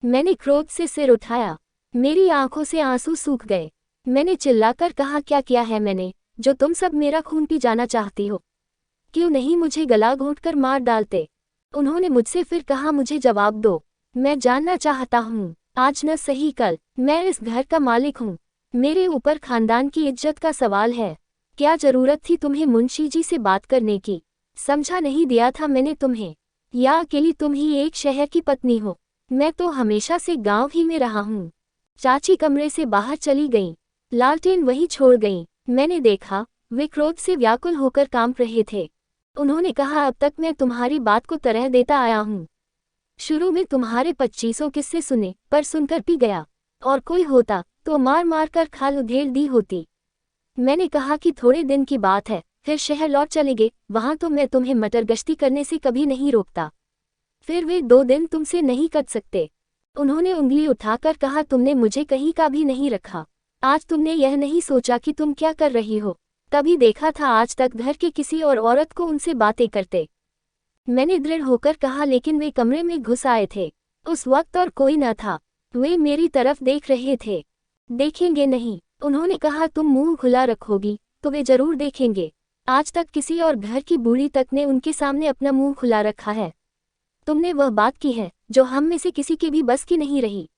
मैंने क्रोध से सिर उठाया, मेरी आंखों से आंसू सूख गए। मैंने चिल्लाकर कहा, क्या किया है मैंने, जो तुम सब मेरा खून पी जाना चाहती हो। क्यों नहीं मुझे गला घोंटकर मार डालते। उन्होंने मुझसे फिर कहा, मुझे जवाब दो, मैं जानना चाहता हूँ, आज न सही कल, मैं इस घर का मालिक हूँ, मेरे ऊपर खानदान की इज्जत का सवाल है। क्या जरूरत थी तुम्हें मुंशी जी से बात करने की, समझा नहीं दिया था मैंने तुम्हें, या अकेली तुम ही एक शहर की पत्नी हो। मैं तो हमेशा से गांव ही में रहा हूँ। चाची कमरे से बाहर चली गईं, लालटेन वहीं छोड़ गईं। मैंने देखा, वे क्रोध से व्याकुल होकर कांप रहे थे। उन्होंने कहा, अब तक मैं तुम्हारी बात को तरह देता आया हूँ। शुरू में तुम्हारे 25 किस्से सुने, पर सुनकर पी गया, और कोई होता तो मार मार कर खाल उधेड़ दी होती। मैंने कहा कि थोड़े दिन की बात है, फिर शहर लौट चलेंगे, वहां तो मैं तुम्हें मटर गश्ती करने से कभी नहीं रोकता। फिर वे 2 दिन तुमसे नहीं कट सकते। उन्होंने उंगली उठाकर कहा, तुमने मुझे कहीं का भी नहीं रखा। आज तुमने यह नहीं सोचा कि तुम क्या कर रही हो, कभी देखा था आज तक घर के किसी और औरत को उनसे बातें करते। मैंने दृढ़ होकर कहा, लेकिन वे कमरे में घुस आए थे उस वक्त और कोई न था। वे मेरी तरफ देख रहे थे। देखेंगे नहीं, उन्होंने कहा, तुम मुंह खुला रखोगी तो वे जरूर देखेंगे। आज तक किसी और घर की बूढ़ी तक ने उनके सामने अपना मुंह खुला रखा है। तुमने वह बात की है जो हम में से किसी के भी बस की नहीं रही।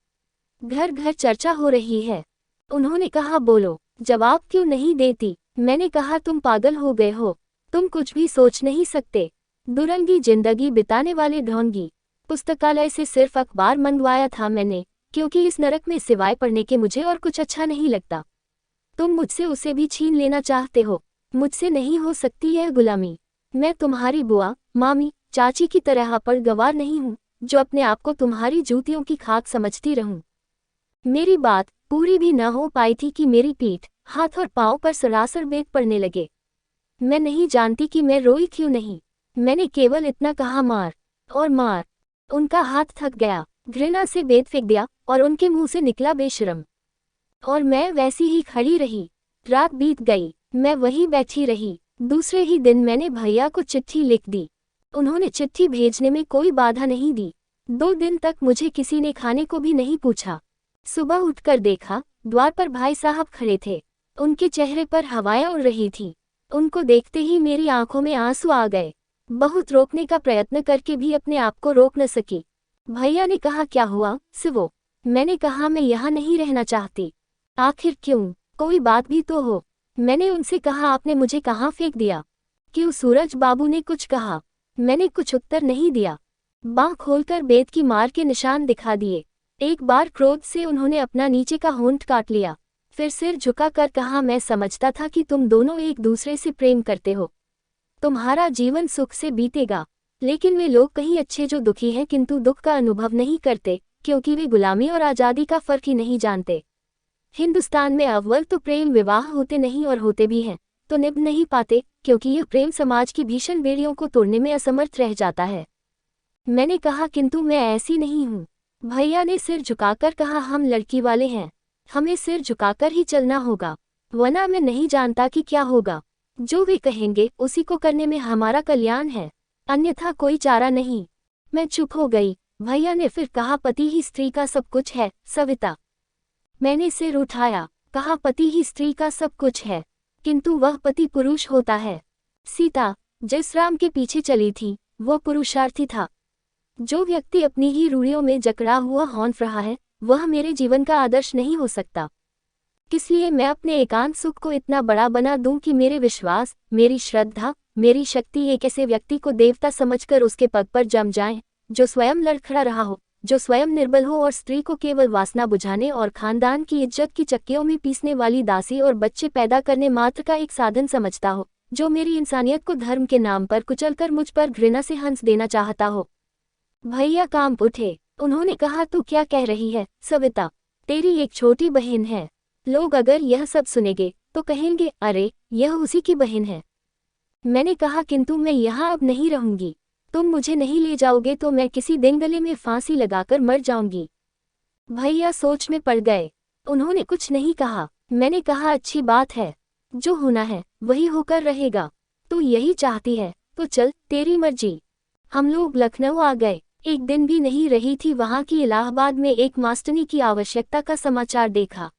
घर घर चर्चा हो रही है। उन्होंने कहा, बोलो, जवाब क्यों नहीं देती। मैंने कहा, तुम पागल हो गए हो, तुम कुछ भी सोच नहीं सकते। दुरंगी जिंदगी बिताने वाले ढोंगी। पुस्तकालय से सिर्फ अखबार मंगवाया था मैंने, क्योंकि इस नरक में सिवाय पढ़ने के मुझे और कुछ अच्छा नहीं लगता। तुम मुझसे उसे भी छीन लेना चाहते हो। मुझसे नहीं हो सकती यह गुलामी। मैं तुम्हारी बुआ, मामी, चाची की तरह परगवार नहीं हूँ, जो अपने आप को तुम्हारी जूतियों की खाक समझती रहूं। मेरी बात पूरी भी न हो पाई थी कि मेरी पीठ, हाथ और पांव पर सरासर बेद पड़ने लगे। मैं नहीं जानती कि मैं रोई क्यों नहीं। मैंने केवल इतना कहा, मार और मार। उनका हाथ थक गया, घृणा से बेद फेंक दिया और उनके मुंह से निकला, बेशरम। और मैं वैसी ही खड़ी रही। रात बीत गई, मैं वहीं बैठी रही। दूसरे ही दिन मैंने भैया को चिट्ठी लिख दी। उन्होंने चिट्ठी भेजने में कोई बाधा नहीं दी। 2 दिन तक मुझे किसी ने खाने को भी नहीं पूछा। सुबह उठकर देखा, द्वार पर भाई साहब खड़े थे। उनके चेहरे पर हवाएं उड़ रही थी। उनको देखते ही मेरी आंखों में आंसू आ गए। बहुत रोकने का प्रयत्न करके भी अपने आप को रोक न सकी। भैया ने कहा, क्या हुआ सिवो? मैंने कहा, मैं यहाँ नहीं रहना चाहती। आखिर क्यों? कोई बात भी तो हो। मैंने उनसे कहा, आपने मुझे कहाँ फेंक दिया? क्यों? सूरज बाबू ने कुछ कहा? मैंने कुछ उत्तर नहीं दिया। बाँह खोलकर बेत की मार के निशान दिखा दिए। एक बार क्रोध से उन्होंने अपना नीचे का होंठ काट लिया। फिर सिर झुकाकर कहा, मैं समझता था कि तुम दोनों एक दूसरे से प्रेम करते हो, तुम्हारा जीवन सुख से बीतेगा। लेकिन वे लोग कहीं अच्छे जो दुखी हैं किंतु दुख का अनुभव नहीं करते, क्योंकि वे गुलामी और आज़ादी का फर्क ही नहीं जानते। हिंदुस्तान में अव्वल तो प्रेम विवाह होते नहीं, और होते भी हैं तो निभ नहीं पाते, क्योंकि यह प्रेम समाज की भीषण बेड़ियों को तोड़ने में असमर्थ रह जाता है। मैंने कहा, किंतु मैं ऐसी नहीं हूँ। भैया ने सिर झुकाकर कहा, हम लड़की वाले हैं, हमें सिर झुकाकर ही चलना होगा, वरना मैं नहीं जानता कि क्या होगा। जो वे कहेंगे उसी को करने में हमारा कल्याण है, अन्यथा कोई चारा नहीं। मैं चुप हो गई। भैया ने फिर कहा, पति ही स्त्री का सब कुछ है सविता। मैंने सिर उठाया, कहा, पति ही स्त्री का सब कुछ है, किंतु वह पति पुरुष होता है। सीता जिस राम के पीछे चली थी वह पुरुषार्थी था। जो व्यक्ति अपनी ही रूढ़ियों में जकड़ा हुआ हौंफ रहा है वह मेरे जीवन का आदर्श नहीं हो सकता। किसलिए मैं अपने एकांत सुख को इतना बड़ा बना दूं कि मेरे विश्वास, मेरी श्रद्धा, मेरी शक्ति एक ऐसे व्यक्ति को देवता समझकर उसके पद पर जम जाएं, जो स्वयं लड़खड़ा रहा हो, जो स्वयं निर्बल हो और स्त्री को केवल वासना बुझाने और खानदान की इज्जत की चक्कियों में पीसने वाली दासी और बच्चे पैदा करने मात्र का एक साधन समझता हो, जो मेरी इंसानियत को धर्म के नाम पर कुचलकर मुझ पर घृणा से हंस देना चाहता हो। भैया कांप उठे। उन्होंने कहा, तू क्या कह रही है सविता? तेरी एक छोटी बहन है। लोग अगर यह सब सुनेंगे तो कहेंगे, अरे यह उसी की बहन है। मैंने कहा, किंतु मैं यहाँ अब नहीं रहूंगी। तुम मुझे नहीं ले जाओगे तो मैं किसी दिन गले में फांसी लगाकर मर जाऊंगी। भैया सोच में पड़ गए। उन्होंने कुछ नहीं कहा। मैंने कहा, अच्छी बात है, जो होना है वही होकर रहेगा। तू यही चाहती है तो चल, तेरी मर्जी। हम लोग लखनऊ आ गए। एक दिन भी नहीं रही थी वहां की इलाहाबाद में एक मास्टरनी की आवश्यकता का समाचार देखा।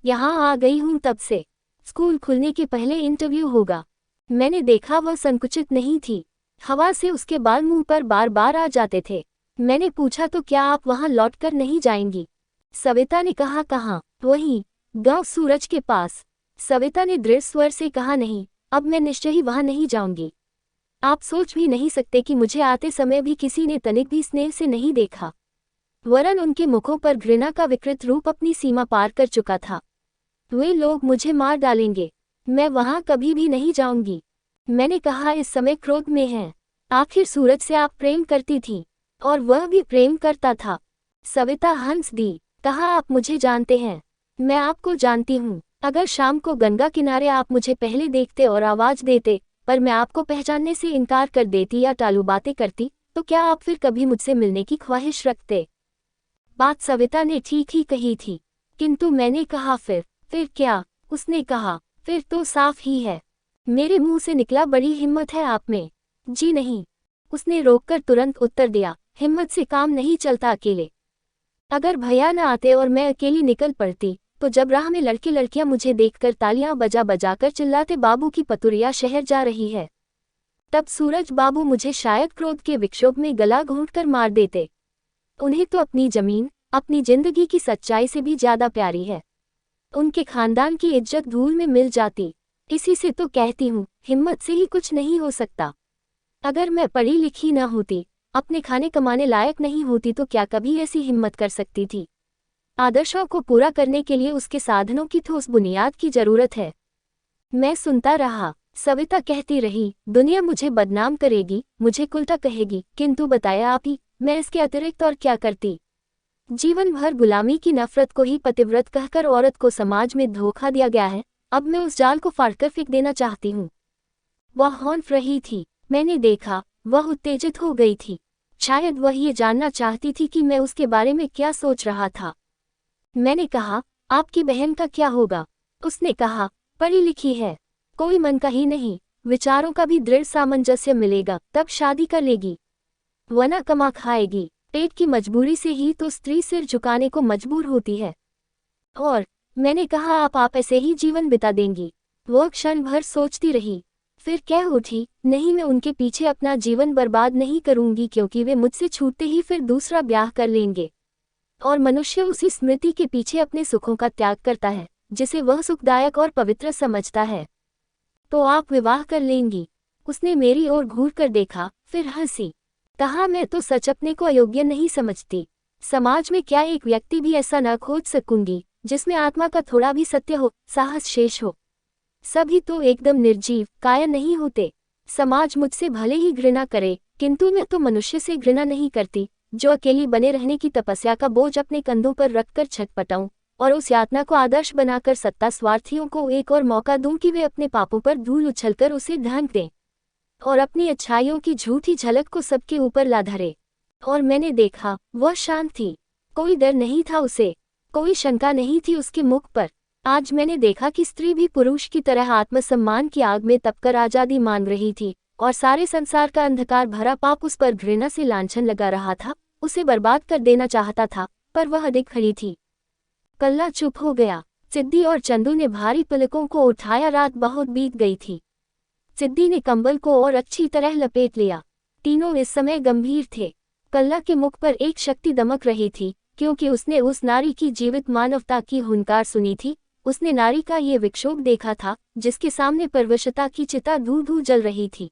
यहाँ आ गई हूँ तब से। स्कूल खुलने के पहले इंटरव्यू होगा। मैंने देखा वह संकुचित नहीं थी। हवा से उसके बाल मुंह पर बार बार आ जाते थे। मैंने पूछा, तो क्या आप वहां लौटकर नहीं जाएंगी? सविता ने कहा, कहाँ? वहीं गांव सूरज के पास। सविता ने दृढ़ स्वर से कहा, नहीं, अब मैं निश्चय ही वहां नहीं जाऊंगी। आप सोच भी नहीं सकते कि मुझे आते समय भी किसी ने तनिक भी स्नेह से नहीं देखा, वरन उनके मुखों पर घृणा का विकृत रूप अपनी सीमा पार कर चुका था। वे लोग मुझे मार डालेंगे, मैं वहां कभी भी नहीं जाऊंगी। मैंने कहा, इस समय क्रोध में हैं। आखिर सूरज से आप प्रेम करती थी और वह भी प्रेम करता था। सविता हंस दी, कहा, आप मुझे जानते हैं, मैं आपको जानती हूँ। अगर शाम को गंगा किनारे आप मुझे पहले देखते और आवाज देते, पर मैं आपको पहचानने से इनकार कर देती या टालू बातें करती, तो क्या आप फिर कभी मुझसे मिलने की ख्वाहिश रखते? बात सविता ने ठीक ही कही थी, किंतु मैंने कहा, फिर क्या? उसने कहा, फिर तो साफ ही है। मेरे मुंह से निकला, बड़ी हिम्मत है आप में। जी नहीं, उसने रोककर तुरंत उत्तर दिया, हिम्मत से काम नहीं चलता अकेले। अगर भैया न आते और मैं अकेली निकल पड़ती तो जब राह में लड़के लड़कियां मुझे देखकर तालियां बजा बजाकर चिल्लाते, बाबू की पतुरिया शहर जा रही है, तब सूरज बाबू मुझे शायद क्रोध के विक्षोभ में गला घोंटकर मार देते। उन्हें तो अपनी जमीन, अपनी जिंदगी की सच्चाई से भी ज्यादा प्यारी है। उनके खानदान की इज्जत धूल में मिल जाती। इसी से तो कहती हूँ, हिम्मत से ही कुछ नहीं हो सकता। अगर मैं पढ़ी लिखी न होती, अपने खाने कमाने लायक नहीं होती, तो क्या कभी ऐसी हिम्मत कर सकती थी? आदर्शों को पूरा करने के लिए उसके साधनों की ठोस बुनियाद की जरूरत है। मैं सुनता रहा। सविता कहती रही, दुनिया मुझे बदनाम करेगी, मुझे उल्टा कहेगी, किंतु बताया आप ही, मैं इसके अतिरिक्त और क्या करती? जीवन भर गुलामी की नफरत को ही पतिव्रत कहकर औरत को समाज में धोखा दिया गया है। अब मैं उस जाल को फाड़कर फेंक देना चाहती हूँ। वह हौंफ रही थी। मैंने देखा, वह उत्तेजित हो गई थी। शायद वह ये जानना चाहती थी कि मैं उसके बारे में क्या सोच रहा था। मैंने कहा, आपकी बहन का क्या होगा? उसने कहा, पढ़ी लिखी है, कोई मन का ही नहीं, विचारों का भी दृढ़ सामंजस्य मिलेगा तब शादी कर लेगी, वरना कमा खाएगी। पेट की मजबूरी से ही तो स्त्री सिर झुकाने को मजबूर होती है। और मैंने कहा आप ऐसे ही जीवन बिता देंगी। वह क्षण भर सोचती रही, फिर कह उठी, नहीं, मैं उनके पीछे अपना जीवन बर्बाद नहीं करूंगी, क्योंकि वे मुझसे छूटते ही फिर दूसरा ब्याह कर लेंगे। और मनुष्य उसी स्मृति के पीछे अपने सुखों का त्याग करता है जिसे वह सुखदायक और पवित्र समझता है। तो आप विवाह कर लेंगी? उसने मेरी ओर घूर कर देखा, फिर हंसी। कहा, मैं तो सच अपने को अयोग्य नहीं समझती। समाज में क्या एक व्यक्ति भी ऐसा न खोज सकूंगी जिसमें आत्मा का थोड़ा भी सत्य हो, साहस शेष हो। सभी तो एकदम निर्जीव कायर नहीं होते। समाज मुझसे भले ही घृणा करे, किंतु मैं तो मनुष्य से घृणा नहीं करती जो अकेली बने रहने की तपस्या का बोझ अपने कंधों पर रखकर छटपटाऊं और उस यातना को आदर्श बनाकर सत्ता स्वार्थियों को एक और मौका दूं कि वे अपने पापों पर धूल उछलकर उसे ढांक दें और अपनी अच्छाइयों की झूठी झलक को सबके ऊपर ला धरे। और मैंने देखा, वह शांत थी, कोई डर नहीं था उसे, कोई शंका नहीं थी उसके मुख पर। आज मैंने देखा कि स्त्री भी पुरुष की तरह आत्मसम्मान की आग में तपकर आजादी मांग रही थी और सारे संसार का अंधकार भरा पाप उस पर घृणा से लांछन लगा रहा था, उसे बर्बाद कर देना चाहता था, पर वह अधिक खड़ी थी। कल्ला चुप हो गया। सिद्धि और चंदू ने भारी पलकों को उठाया। रात बहुत बीत गई थी। सिद्धि ने कंबल को और अच्छी तरह लपेट लिया। तीनों इस समय गंभीर थे। कल्ला के मुख पर एक शक्ति दमक रही थी, क्योंकि उसने उस नारी की जीवित मानवता की हुंकार सुनी थी। उसने नारी का ये विक्षोभ देखा था जिसके सामने परवशता की चिता धू धू जल रही थी।